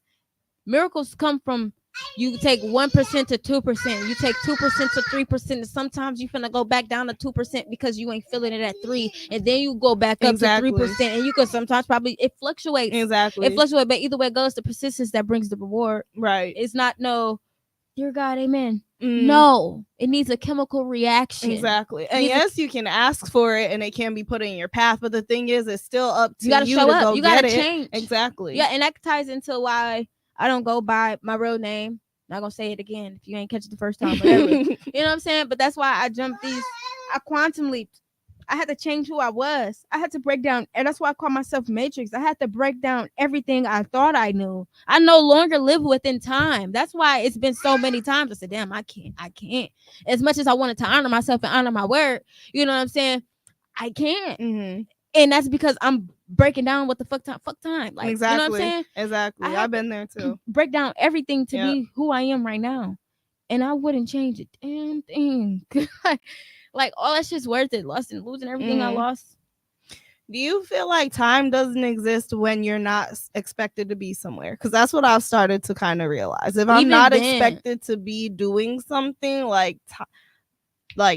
Miracles come from you take 1% to 2%. You take 2% to 3%. And sometimes you finna go back down to 2% because you ain't feeling it at 3%. And then you go back up to 3%. And you could sometimes probably it fluctuates. Exactly. It fluctuates, but either way it goes, the persistence that brings the reward. Right. It's not no, dear God, amen. No, it needs a chemical reaction. Exactly. And yes, you can ask for it and it can be put in your path. But the thing is, it's still up to you gotta you show to up. go You gotta get change. It. Exactly. Yeah, and that ties into why I don't go by my real name. Not gonna say it again if you ain't catch it the first time, whatever. You know what I'm saying? But that's why I jumped I quantum leaped. I had to change who I was. I had to break down, and that's why I call myself Matryx. I had to break down everything I thought I knew. I no longer live within time. That's why it's been so many times. I said, damn, I can't. As much as I wanted to honor myself and honor my word, you know what I'm saying? I can't. Mm-hmm. And that's because I'm breaking down what the fuck time. Like, Exactly. you know what I'm saying? Exactly. I've been there too. Break down everything to Yep. be who I am right now. And I wouldn't change a damn thing. like all that shit's worth it. Losing everything I lost. Do you feel like time doesn't exist when you're not expected to be somewhere? Because that's what I've started to kind of realize. If I'm Even not then- expected to be doing something, like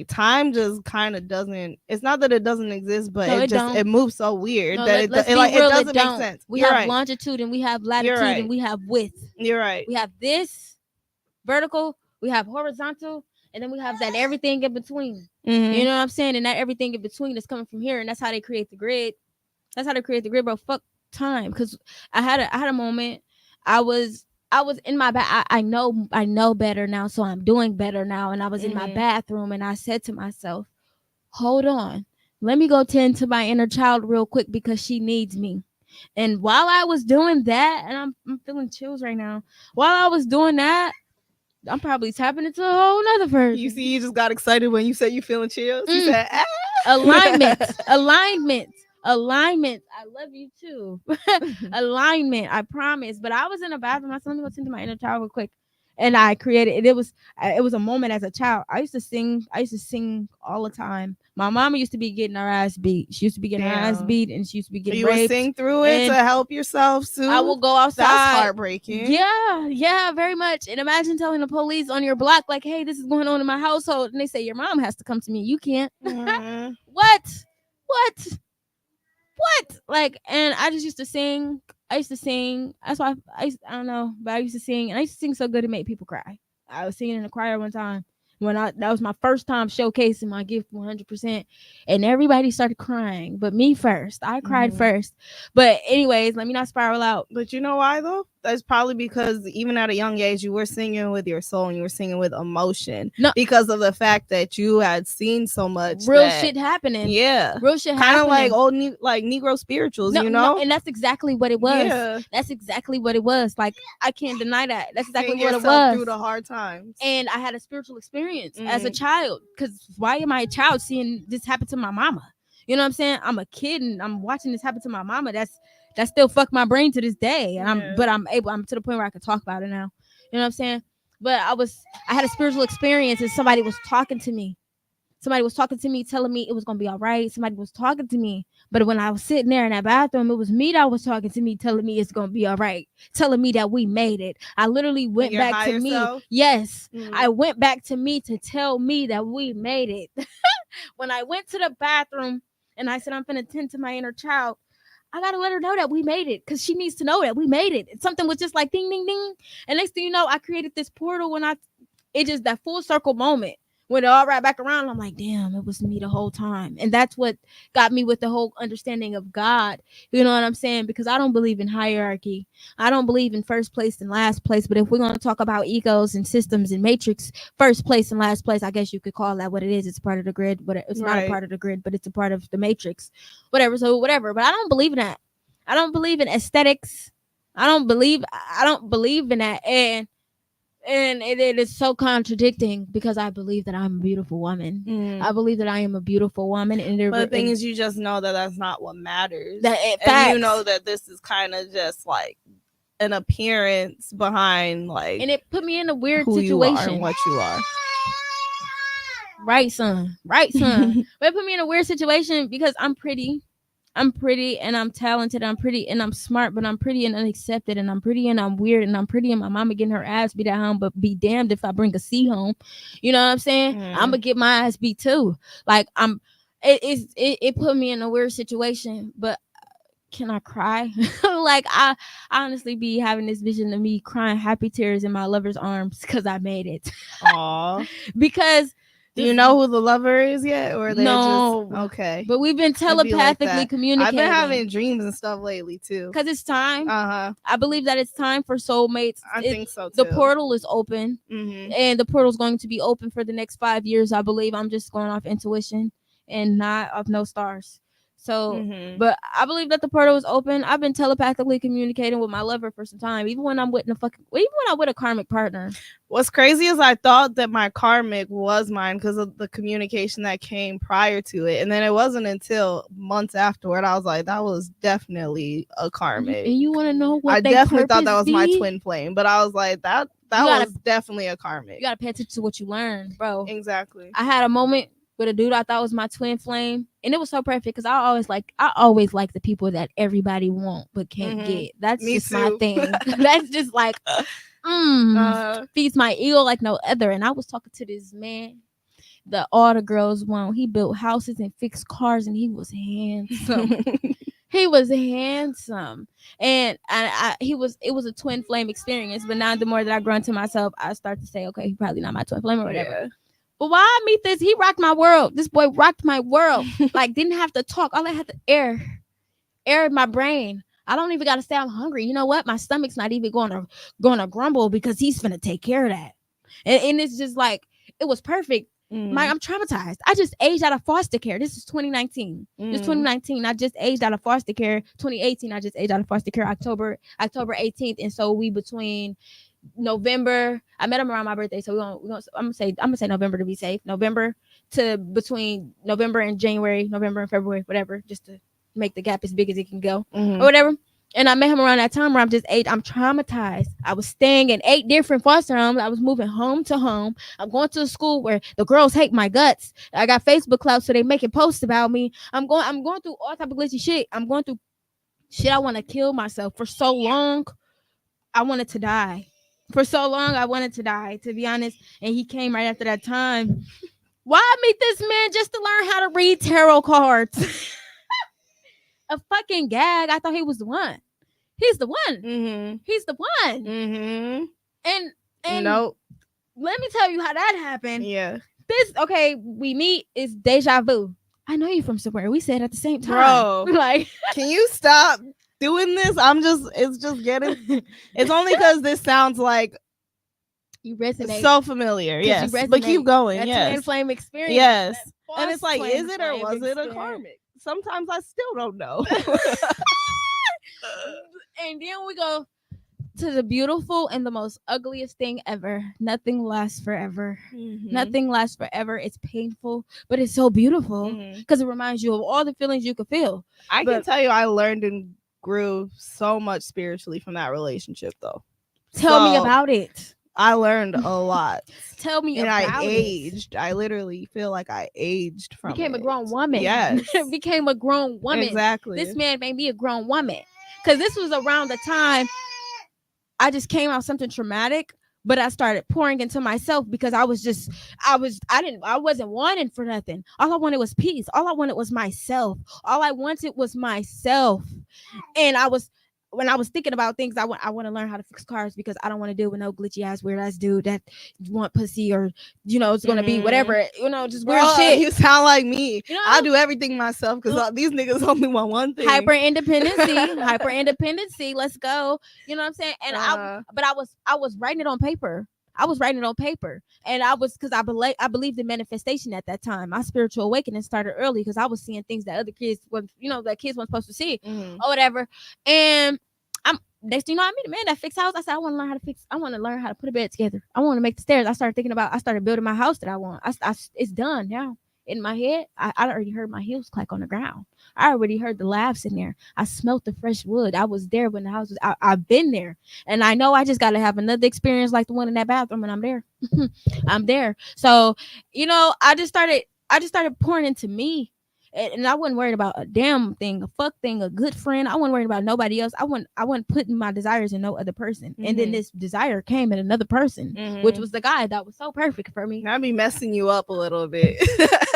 time just kind of doesn't. It's not that it doesn't exist, but No, it just don't. it moves so weird No, that let's it be like real, it doesn't make don't. sense. We You're have right. longitude and we have latitude right. and we have width. You're right. We have this vertical, we have horizontal, and then we have that everything in between. Mhm. You know what I'm saying? And that everything in between is coming from here, and that's how they create the grid. That's how they create the grid, bro. Fuck time, because I had a moment. I was in my I know better now, so I'm doing better now. And I was in my bathroom, and I said to myself, "Hold on, let me go tend to my inner child real quick because she needs me." And while I was doing that, and I'm feeling chills right now. While I was doing that, I'm probably tapping into a whole nother version. You see, you just got excited when you said you feeling chills. You said alignment. I love you too. Alignment. I promise. But I was in a bathroom. I said, let me go tend to my inner child real quick. And I created it. It was a moment as a child. I used to sing all the time. My mama used to be getting her ass beat. She used to be getting her ass beat, and she used to be getting you raped. would sing through it to help yourself too. I will go outside. That's heartbreaking. Yeah, very much. And imagine telling the police on your block, like, hey, this is going on in my household. And they say, your mom has to come to me. You can't. What? Like, and I just used to sing. That's why I don't know, but I used to sing. And I used to sing so good it made people cry. I was singing in a choir one time. That was my first time showcasing my gift 100%, and everybody started crying, but me first. I cried first. But anyways, let me not spiral out. But you know why though? That's probably because even at a young age you were singing with your soul and you were singing with emotion. No, because of the fact that you had seen so much real shit happening. Real shit happening. Kind of like old like Negro spirituals, you know? No, and that's exactly what it was. Yeah. That's exactly what it was. Like, I can't deny that. That's exactly Seeing what it yourself was. through the hard times. And I had a spiritual experience as a child. Because why am I a child seeing this happen to my mama? You know what I'm saying? I'm a kid and I'm watching this happen to my mama. That still fucked my brain to this day. And I'm to the point where I can talk about it now. You know what I'm saying? But I had a spiritual experience, and somebody was talking to me. Somebody was talking to me, telling me it was gonna be all right. Somebody was talking to me. But when I was sitting there in that bathroom, it was me that was talking to me, telling me it's gonna be all right, telling me that we made it. I literally went back to me. Self? Yes. I went back to me to tell me that we made it. When I went to the bathroom and I said, I'm gonna tend to my inner child, I gotta let her know that we made it, because she needs to know that we made it. Something was just like ding, ding, ding. And next thing you know, I created this portal it just that full circle moment. When it all right back around, I'm like, damn, it was me the whole time. And that's what got me with the whole understanding of God. You know what I'm saying? Because I don't believe in hierarchy. I don't believe in first place and last place. But if we're going to talk about egos and systems and matrix, first place and last place, I guess you could call that what it is. It's part of the grid. But it's not a part of the grid, but it's a part of the matrix. Whatever. So whatever. But I don't believe in that. I don't believe in aesthetics. I don't believe in that. And it is so contradicting, because I believe that I'm a beautiful woman. I believe that I am a beautiful woman. But the thing is, you just know that that's not what matters. And you know that this is kind of just like an appearance behind, like, and it put me in a weird who situation. You are and what you are. Right, son. But it put me in a weird situation because I'm pretty and I'm talented. I'm pretty and I'm smart, but I'm pretty and unaccepted, and I'm pretty and I'm weird, and I'm pretty and my mama getting her ass beat at home, but be damned if I bring a C home. You know what I'm saying? I'm gonna get my ass beat too. Like it put me in a weird situation, but can I cry? Like I honestly be having this vision of me crying happy tears in my lover's arms because I made it. Aww. Because do you know who the lover is yet, or no? Just, okay, but we've been telepathically communicating. I've been having dreams and stuff lately too. Because it's time. I believe that it's time for soulmates. I think so too. The portal is open, and the portal is going to be open for the next 5 years. I believe. I'm just going off intuition and not of no stars. So, but I believe that the portal was open. I've been telepathically communicating with my lover for some time, even when I'm with a karmic partner. What's crazy is I thought that my karmic was mine because of the communication that came prior to it, and then it wasn't until months afterward I was like, that was definitely a karmic. And you want to know what? I definitely thought that was my twin flame, but I was like, that was definitely a karmic. You gotta pay attention to what you learn, bro. Exactly. I had a moment with a dude I thought was my twin flame, and it was so perfect because I always like the people that everybody want but can't get. That's Me just too. my thing. That's just like feeds my ego like no other. And I was talking to this man that all the girls want. He built houses and fixed cars, and he was handsome. He was handsome, and it was a twin flame experience. But now the more that I grow into myself, I start to say, okay, he's probably not my twin flame or whatever. Yeah. But why I meet this, he rocked my world. This boy rocked my world. Like, didn't have to talk. All I had to air my brain. I don't even got to say I'm hungry. You know what? My stomach's not even going to grumble because he's finna take care of that. And it's just like, it was perfect. I'm traumatized. I just aged out of foster care. This is 2019. This is 2019. I just aged out of foster care. 2018, I just aged out of foster care October 18th. And so we between November, I met him around my birthday, so I'm gonna say November to be safe. November to between November and January, November and February, whatever, just to make the gap as big as it can go or whatever. And I met him around that time where I'm traumatized. I was staying in 8 different foster homes. I was moving home to home. I'm going to a school where the girls hate my guts. I got Facebook clout, so they making posts about me. I'm going through all type of glitchy shit. I'm going through shit. I want to kill myself. For so long, I wanted to die. For so long, I wanted to die, to be honest. And he came right after that time. Why I meet this man just to learn how to read tarot cards? A fucking gag. I thought he was the one. He's the one. He's the one. And nope. Let me tell you how that happened. Yeah. We meet is deja vu. I know you from somewhere. We said at the same time. Bro. Like, can you stop doing this? It's only because this sounds like you resonate. So familiar. Yes. But keep going. That's twin flame experience. Yes. And it's like, is it or was it a karmic? Sometimes I still don't know. And then we go to the beautiful and the most ugliest thing ever. Nothing lasts forever. Nothing lasts forever. It's painful, but it's so beautiful because it reminds you of all the feelings you could feel. I can tell you I learned and grew so much spiritually from that relationship, though. Tell me about it. I learned a lot. Tell me about it. And I aged. I literally feel like I aged from Became a grown woman. Yes. Became a grown woman. Exactly. This man made me a grown woman. Because this was around the time I just came out something traumatic, but I started pouring into myself because I wasn't wanting for nothing. All I wanted was peace. All I wanted was myself. All I wanted was myself. And when I was thinking about things, I want to learn how to fix cars because I don't want to deal with no glitchy ass weird ass dude that want pussy or it's gonna be whatever just weird shit. You sound like me. I do everything myself because these niggas only want one thing. Hyper independency. Let's go. You know what I'm saying? And I was writing it on paper. And because I believed in manifestation at that time. My spiritual awakening started early because I was seeing things that other kids that kids weren't supposed to see or whatever. And next thing you know, I meet a man that fixed house. I said, I want to learn how to put a bed together. I want to make the stairs. I started building my house that I want. It's done now. In my head, I already heard my heels clack on the ground. I already heard the laughs in there. I smelled the fresh wood. I was there when the house was. I've been there, and I know I just got to have another experience like the one in that bathroom, and I'm there. I'm there. So, I just started pouring into me, and I wasn't worried about a damn thing, a fuck thing, a good friend. I wasn't worried about nobody else. I wasn't putting my desires in no other person. And then this desire came in another person, which was the guy that was so perfect for me. I'd be messing you up a little bit.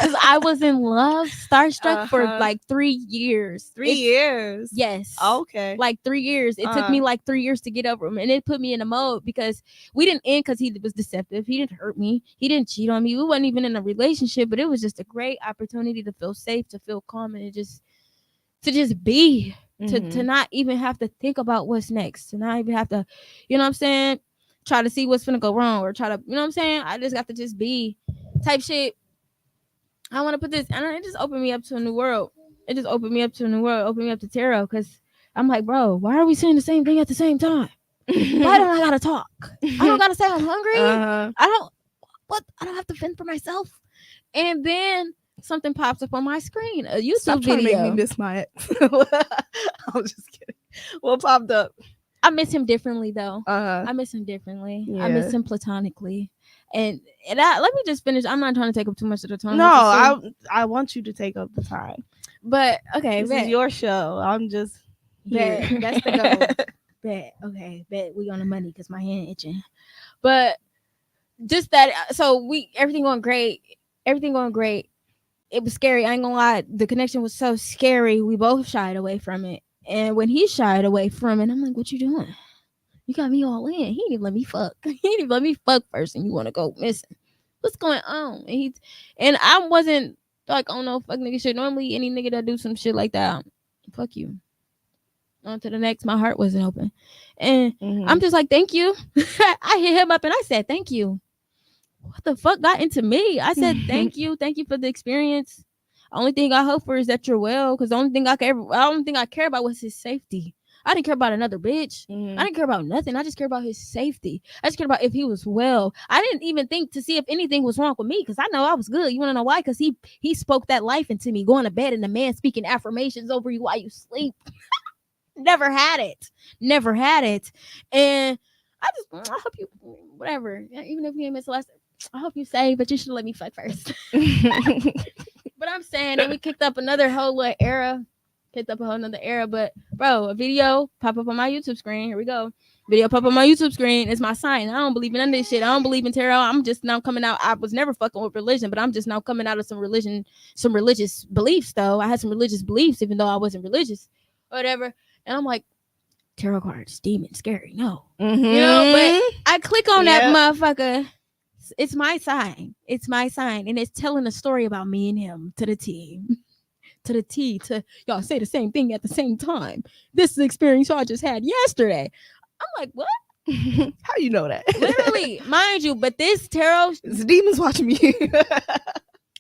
Because I was in love, starstruck for like 3 years. 3 years? Yes. Okay. Like 3 years. It took me like 3 years to get over him. And it put me in a mode because we didn't end because he was deceptive. He didn't hurt me. He didn't cheat on me. We wasn't even in a relationship, but it was just a great opportunity to feel safe, to feel calm, and to just be. To not even have to think about what's next. To not even have to, try to see what's gonna go wrong or try to, I just got to just be type shit. I want to put this, and it just opened me up to a new world. It just opened me up to the new world, opened me up to tarot, because I'm like, bro, why are we saying the same thing at the same time? Why don't I gotta talk? I don't gotta say I'm hungry. I don't have to fend for myself. And then something pops up on my screen, a YouTube Stop trying video. to make me miss my ex. I'm just kidding. What popped up? I miss him differently though. Uh-huh. I miss him differently. Yeah. I miss him platonically. And let me just finish. I'm not trying to take up too much of the time. No, I want you to take up the time. But okay, This bet. is your show. I'm just here. Bet. That's the goal. Bet. Okay, bet we on the money because my hand itching. But just that, so everything going great. Everything going great. It was scary. I ain't gonna lie. The connection was so scary. We both shied away from it. And when he shied away from it, I'm like, what you doing? You got me all in. He didn't even let me fuck. He didn't even let me fuck first, and you want to go missing. What's going on? And I wasn't like, oh no, fuck nigga shit. Normally, any nigga that do some shit like that, fuck you. On to the next. My heart wasn't open. And I'm just like, thank you. I hit him up and I said, thank you. What the fuck got into me? I said, thank you. Thank you for the experience. Only thing I hope for is that you're well, because the only thing I care about was his safety. I didn't care about another bitch. I didn't care about nothing. I just care about his safety. I just cared about if he was well. I didn't even think to see if anything was wrong with me, because I know I was good. You want to know why? Because he spoke that life into me, going to bed and the man speaking affirmations over you while you sleep. Never had it. And I hope you, whatever, even if you ain't miss the last, I hope you say, but you should let me fuck first. But I'm saying that we kicked up another whole little era. But bro, a video pop up on my YouTube screen. Here we go. Video pop up on my YouTube screen is my sign. I don't believe in none of this shit. I don't believe in tarot. I'm just now coming out. I was never fucking with religion, but I'm just now coming out of some religious beliefs though. I had some religious beliefs, even though I wasn't religious, whatever. And I'm like, tarot cards, demon, scary. No, you know. But I click on that motherfucker. It's my sign. And it's telling a story about me and him to the T. To y'all say the same thing at the same time. This is the experience I just had yesterday. I'm like, what? How you know that? Literally, mind you, but this tarot, the demons watching me.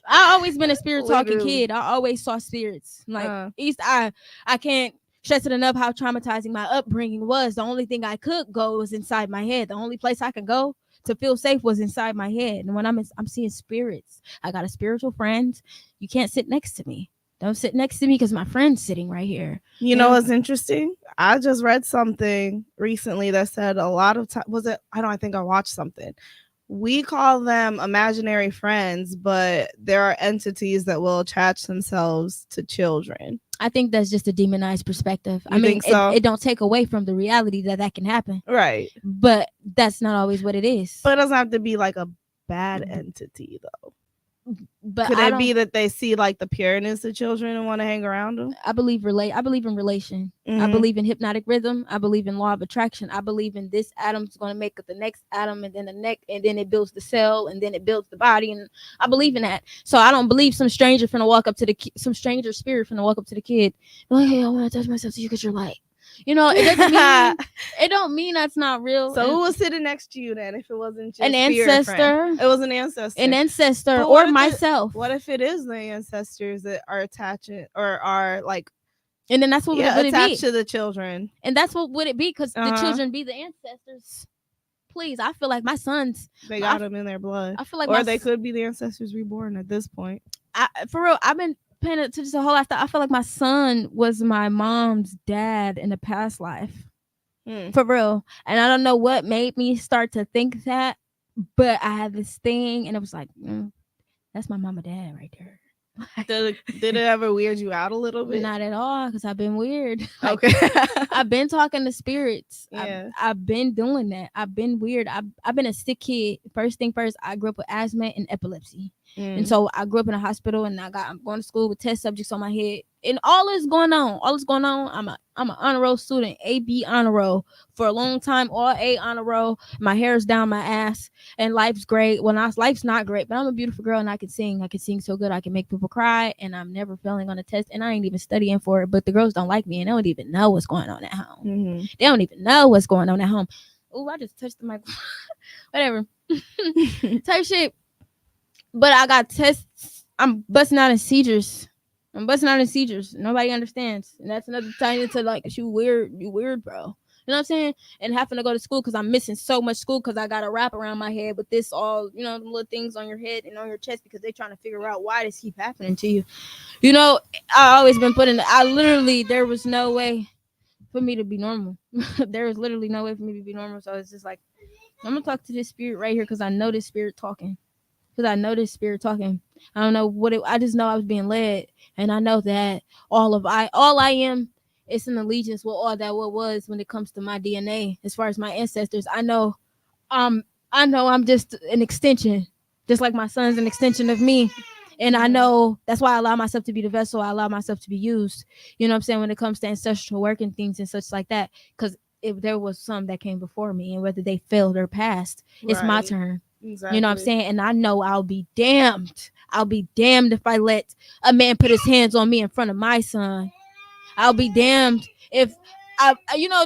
I always been a spirit talking kid. I always saw spirits. Like I can't stress it enough how traumatizing my upbringing was. The only thing I could go was inside my head. The only place I could go to feel safe was inside my head. And when I'm seeing spirits, I got a spiritual friend. You can't sit next to me. Don't sit next to me because my friend's sitting right here. You know what's interesting? I just read something recently that said a lot of time I think I watched something. We call them imaginary friends, but there are entities that will attach themselves to children. I think that's just a demonized perspective. I mean, so? It don't take away from the reality that can happen. Right. But that's not always what it is. But it doesn't have to be like a bad entity though. But could it be that they see like the pureness of children and want to hang around them? I believe in relation. I believe in hypnotic rhythm. I believe in law of attraction. I believe in this atom's going to make the next atom, and then the next, and then it builds the cell, and then it builds the body. And I believe in that. So I don't believe some stranger finna walk up to some stranger spirit finna walk up to the kid like, hey, I want to touch myself so you get your light. You know, it don't mean that's not real. So who was sitting next to you then if it wasn't just an ancestor? Friend? It was an ancestor. Or myself. What if it is the ancestors that are attaching or are like, and then that's what would it attached be to the children? And that's what would it be, because the children be the ancestors. Please, I feel like my sons, they got them in their blood. I feel like, or they could be the ancestors reborn at this point. For real, I've been paying attention to the whole life. I feel like my son was my mom's dad in a past life. For real. And I don't know what made me start to think that, but I had this thing and it was like, that's my mama dad right there. Did it ever weird you out a little bit? Not at all, because I've been weird. Okay. I've been talking to spirits. Yeah. I've been doing that. I've been weird. I've been a sick kid. First thing first, I grew up with asthma and epilepsy. And so I grew up in a hospital, and I'm going to school with test subjects on my head, and all is going on. I'm an honor roll student, AB honor roll for a long time, all A honor roll. My hair is down my ass, and life's great. Life's not great, but I'm a beautiful girl, and I can sing. I can sing so good. I can make people cry, and I'm never failing on a test, and I ain't even studying for it. But the girls don't like me, and they don't even know what's going on at home. They don't even know what's going on at home. Oh, I just touched the mic. Whatever. Type shit. But I got tests. I'm busting out in seizures. I'm busting out in seizures. Nobody understands. And that's another time into like, you weird, bro. You know what I'm saying? And having to go to school because I'm missing so much school because I got a wrap around my head with this all, you know, the little things on your head and on your chest because they're trying to figure out why this keep happening to you. You know, I always been put in, there was no way for me to be normal. There was literally no way for me to be normal. So it's just like, I'm going to talk to this spirit right here because I know this spirit talking. I don't know what I just know I was being led, and I know that all I am is an allegiance with all that what was when it comes to my DNA. As far as my ancestors, I know I'm just an extension, just like my son's an extension of me. And I know that's why I allow myself to be the vessel. I allow myself to be used. You know what I'm saying? When it comes to ancestral work and things and such like that, because if there was some that came before me and whether they failed or passed, it's my turn. Exactly. You know what I'm saying? And I know I'll be damned. I'll be damned if I let a man put his hands on me in front of my son. I'll be damned if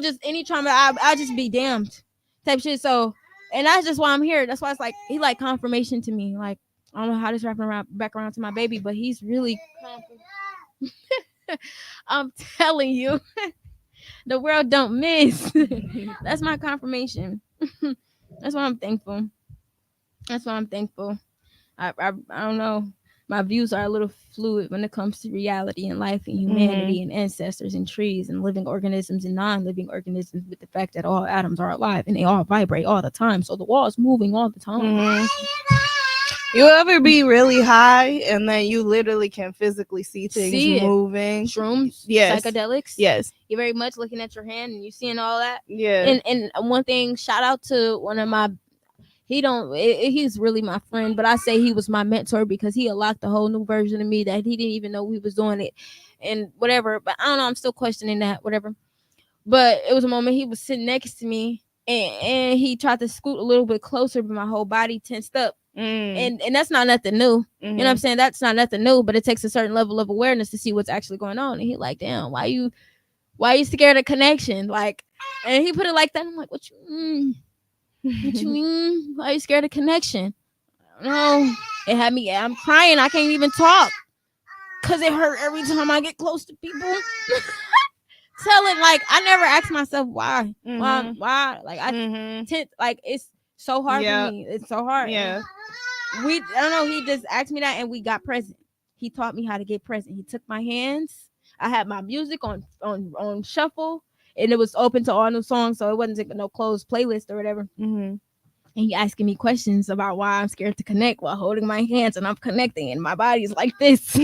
just any trauma. I'll just be damned type shit. So, and that's just why I'm here. That's why it's like, he like confirmation to me. Like, I don't know how this wrapping back around to my baby, but he's really I'm telling you, the world don't miss. That's my confirmation. That's why I'm thankful. I don't know. My views are a little fluid when it comes to reality and life and humanity and ancestors and trees and living organisms and non-living organisms, with the fact that all atoms are alive and they all vibrate all the time. So the wall is moving all the time. You ever be really high and then you literally can physically see things moving? Shrooms? Yes. Psychedelics? Yes. You're very much looking at your hand and you seeing all that? Yeah. And one thing, shout out to one of my, he's really my friend, but I say he was my mentor because he unlocked a whole new version of me that he didn't even know he was doing it and whatever. But I don't know, I'm still questioning that, whatever. But it was a moment he was sitting next to me and he tried to scoot a little bit closer, but my whole body tensed up. And that's not nothing new. You know what I'm saying? That's not nothing new, but it takes a certain level of awareness to see what's actually going on. And he like, damn, why you scared of connection? Like, and he put it like that. I'm like, what you mean? What you mean? Why are you scared of connection? I don't know. It had me. I'm crying. I can't even talk because it hurt every time I get close to people. Telling, like, I never asked myself why. Why? Like, like, it's so hard for me. It's so hard. Yeah. I don't know. He just asked me that, and we got present. He taught me how to get present. He took my hands. I had my music on shuffle. And it was open to all new songs, so it wasn't no closed playlist or whatever. And he asking me questions about why I'm scared to connect while holding my hands, and I'm connecting, and my body's like this. So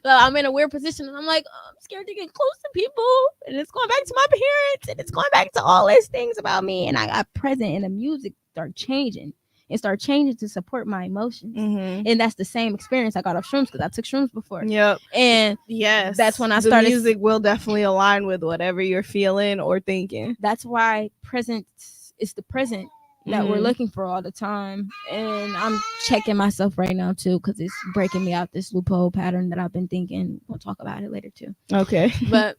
I'm in a weird position, and I'm like, I'm scared to get close to people, and it's going back to my parents, and it's going back to all these things about me. And I got present, and the music started changing. It started changing to support my emotions. And that's the same experience I got off shrooms because I took shrooms before. Yep. And yes, that's when I started. The music will definitely align with whatever you're feeling or thinking. That's why presence is the present that we're looking for all the time. And I'm checking myself right now too because it's breaking me out this loophole pattern that I've been thinking. We'll talk about it later too. Okay. But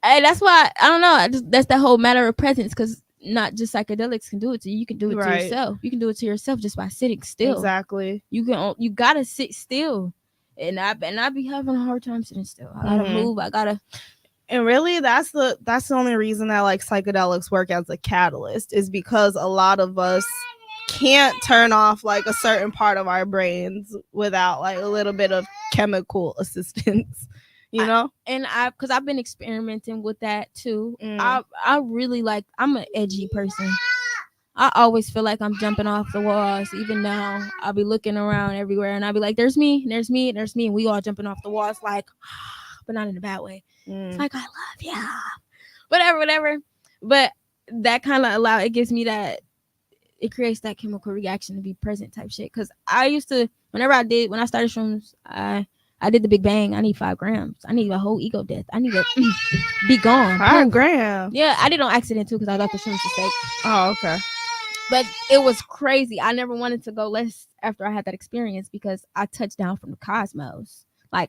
that's why I don't know. That's the whole matter of presence because not just psychedelics can do it to you. You can do it to yourself. You can do it to yourself just by sitting still. Exactly. You gotta sit still. And I be having a hard time sitting still. I gotta move. And really, that's the only reason that like psychedelics work as a catalyst is because a lot of us can't turn off like a certain part of our brains without like a little bit of chemical assistance. You know, because I've been experimenting with that too. I really like. I'm an edgy person. I always feel like I'm jumping off the walls. Even now, I'll be looking around everywhere, and I'll be like, "There's me, there's me, there's me," and we all jumping off the walls, like, but not in a bad way. It's like I love you, whatever. But that kind of it gives me that. It creates that chemical reaction to be present type shit. Because I used to, when I started shrooms, I did the Big Bang. I need 5 grams. I need a whole ego death. I need to be gone. 5 grams? Yeah, I did on accident too because I thought the shrooms were fake. Oh, okay. But it was crazy. I never wanted to go less after I had that experience because I touched down from the cosmos. My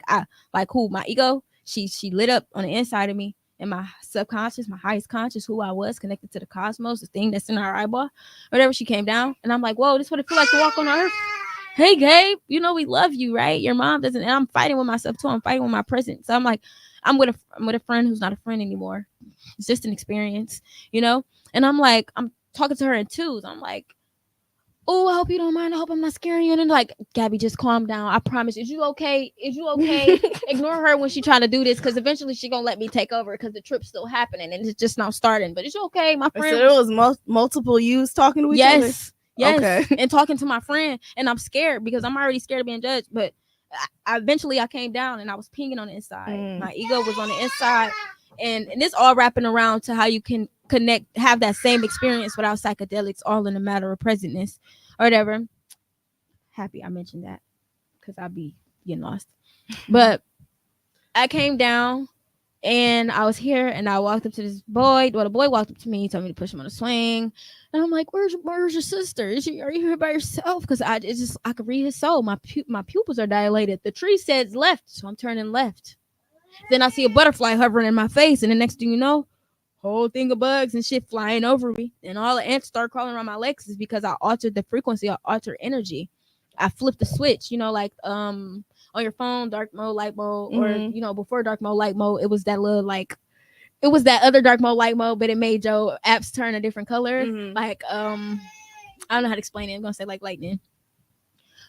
ego, she lit up on the inside of me, and my subconscious, my highest conscious, who I was, connected to the cosmos, the thing that's in our eyeball, whatever. She came down, and I'm like, whoa, this is what it feels like to walk on Earth. hey Gabe, you know we love you, right? Your mom doesn't. And I'm fighting with myself too. I'm fighting with my present. So I'm like, I'm with a friend who's not a friend anymore. It's just an experience, you know. And I'm like, I'm talking to her in twos. I'm like, oh, I hope you don't mind. I hope I'm not scaring you. And then like, Gabby, just calm down. I promise. Is you okay? Is you okay? Ignore her when she trying to do this, because eventually she gonna let me take over, because the trip's still happening and it's just now starting. But it's okay, my friend. So there was multiple yous talking to each other. Yes, Okay. and talking to my friend, and I'm scared because I'm already scared of being judged. But I eventually I came down and I was pinging on the inside. My ego was on the inside, and this all wrapping around to how you can have that same experience without psychedelics, all in a matter of presentness or whatever. Happy I mentioned that, because I'll be getting lost. But I came down and I was here and I walked up to this boy. Well, the boy walked up to me, told me to push him on a swing. And I'm like, where's your sister? Are you here by yourself? Because I could read his soul. My pupils are dilated. The tree says left, so I'm turning left. Then I see a butterfly hovering in my face, and the next thing you know, whole thing of bugs and shit flying over me, and all the ants start crawling around my legs. Is because I altered the frequency, I altered energy. I flipped the switch, you know, like on your phone, dark mode, light mode, or you know, before dark mode, light mode, it was that little like, it was that other dark mode, light mode, but it made your apps turn a different color. Like I don't know how to explain it. I'm gonna say like lightning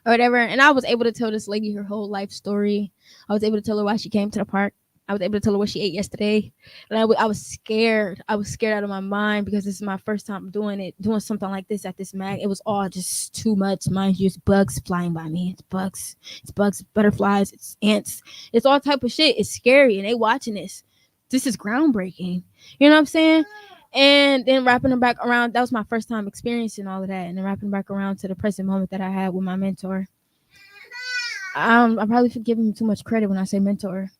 or whatever. And I was able to tell this lady her whole life story. I was able to tell her why she came to the park. I was able to tell her what she ate yesterday. And I was scared. I was scared out of my mind, because this is my first time doing something like this at this mag. It was all just too much. Mind you, it's bugs flying by me. It's bugs, butterflies, it's ants. It's all type of shit. It's scary. And they watching this. This is groundbreaking. You know what I'm saying? And then wrapping it back around, that was my first time experiencing all of that. And then wrapping back around to the present moment that I had with my mentor. I probably should give him too much credit when I say mentor.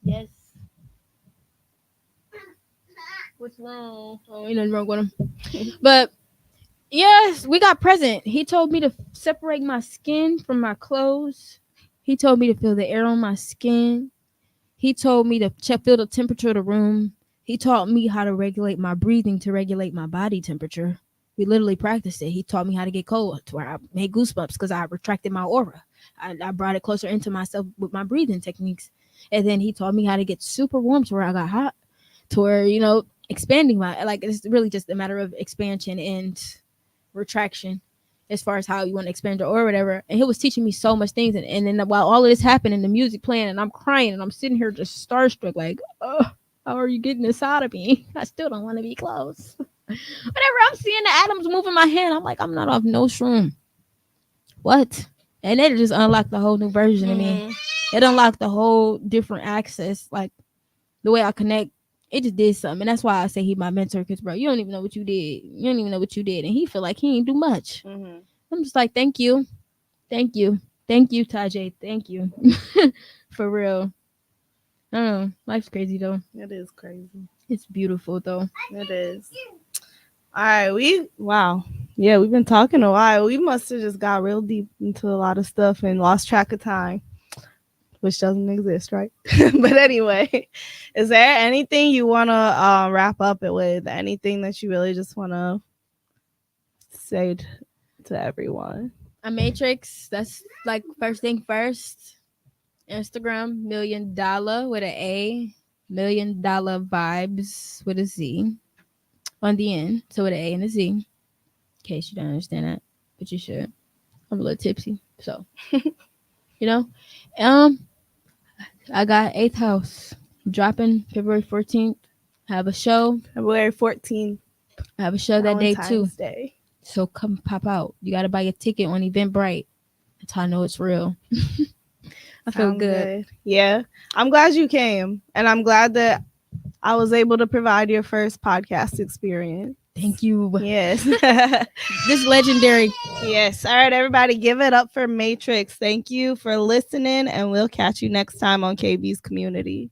Yes. What's wrong? Oh, ain't nothing wrong with him. But yes, we got present. He told me to separate my skin from my clothes. He told me to feel the air on my skin. He told me to feel the temperature of the room. He taught me how to regulate my breathing to regulate my body temperature. We literally practiced it. He taught me how to get cold, to where I made goosebumps because I retracted my aura. I brought it closer into myself with my breathing techniques. And then he taught me how to get super warm to where I got hot, to where, you know, expanding my, like, it's really just a matter of expansion and retraction as far as how you want to expand your aura or whatever. And he was teaching me so much things. And then while all of this happened and the music playing and I'm crying and I'm sitting here just starstruck, like, oh, how are you getting this out of me? I still don't want to be close. Whenever I'm seeing the atoms moving my hand, I'm like, I'm not off no shroom. What? And it just unlocked the whole new version of me. It unlocked the whole different access, like the way I connect. It just did something. And that's why I say he my mentor, because, bro, you don't even know what you did. You don't even know what you did. And he feel like he ain't do much. I'm just like, thank you. Thank you. Thank you, Tajay. Thank you. For real. I don't know. Life's crazy, though. It is crazy. It's beautiful, though. It is. All right. Wow. Yeah, we've been talking a while. We must have just got real deep into a lot of stuff and lost track of time, which doesn't exist, right? But anyway, is there anything you want to wrap up it with? Anything that you really just want to say to everyone? A Matryx. That's like first thing first. Instagram, $1 million with an A, $1 million vibes with a Z on the end. So with an A and a Z. In case you don't understand that, but you should. I'm a little tipsy, so you know. I got 8th House dropping February 14th. I have a show February 14th. I have a show that day too. Day. So come pop out. You got to buy your ticket on Eventbrite. That's how I know it's real. I feel good. Yeah, I'm glad you came, and I'm glad that I was able to provide your first podcast experience. Thank you. Yes. This legendary. Yes. All right, everybody, give it up for Matryx. Thank you for listening, and we'll catch you next time on KB's Community.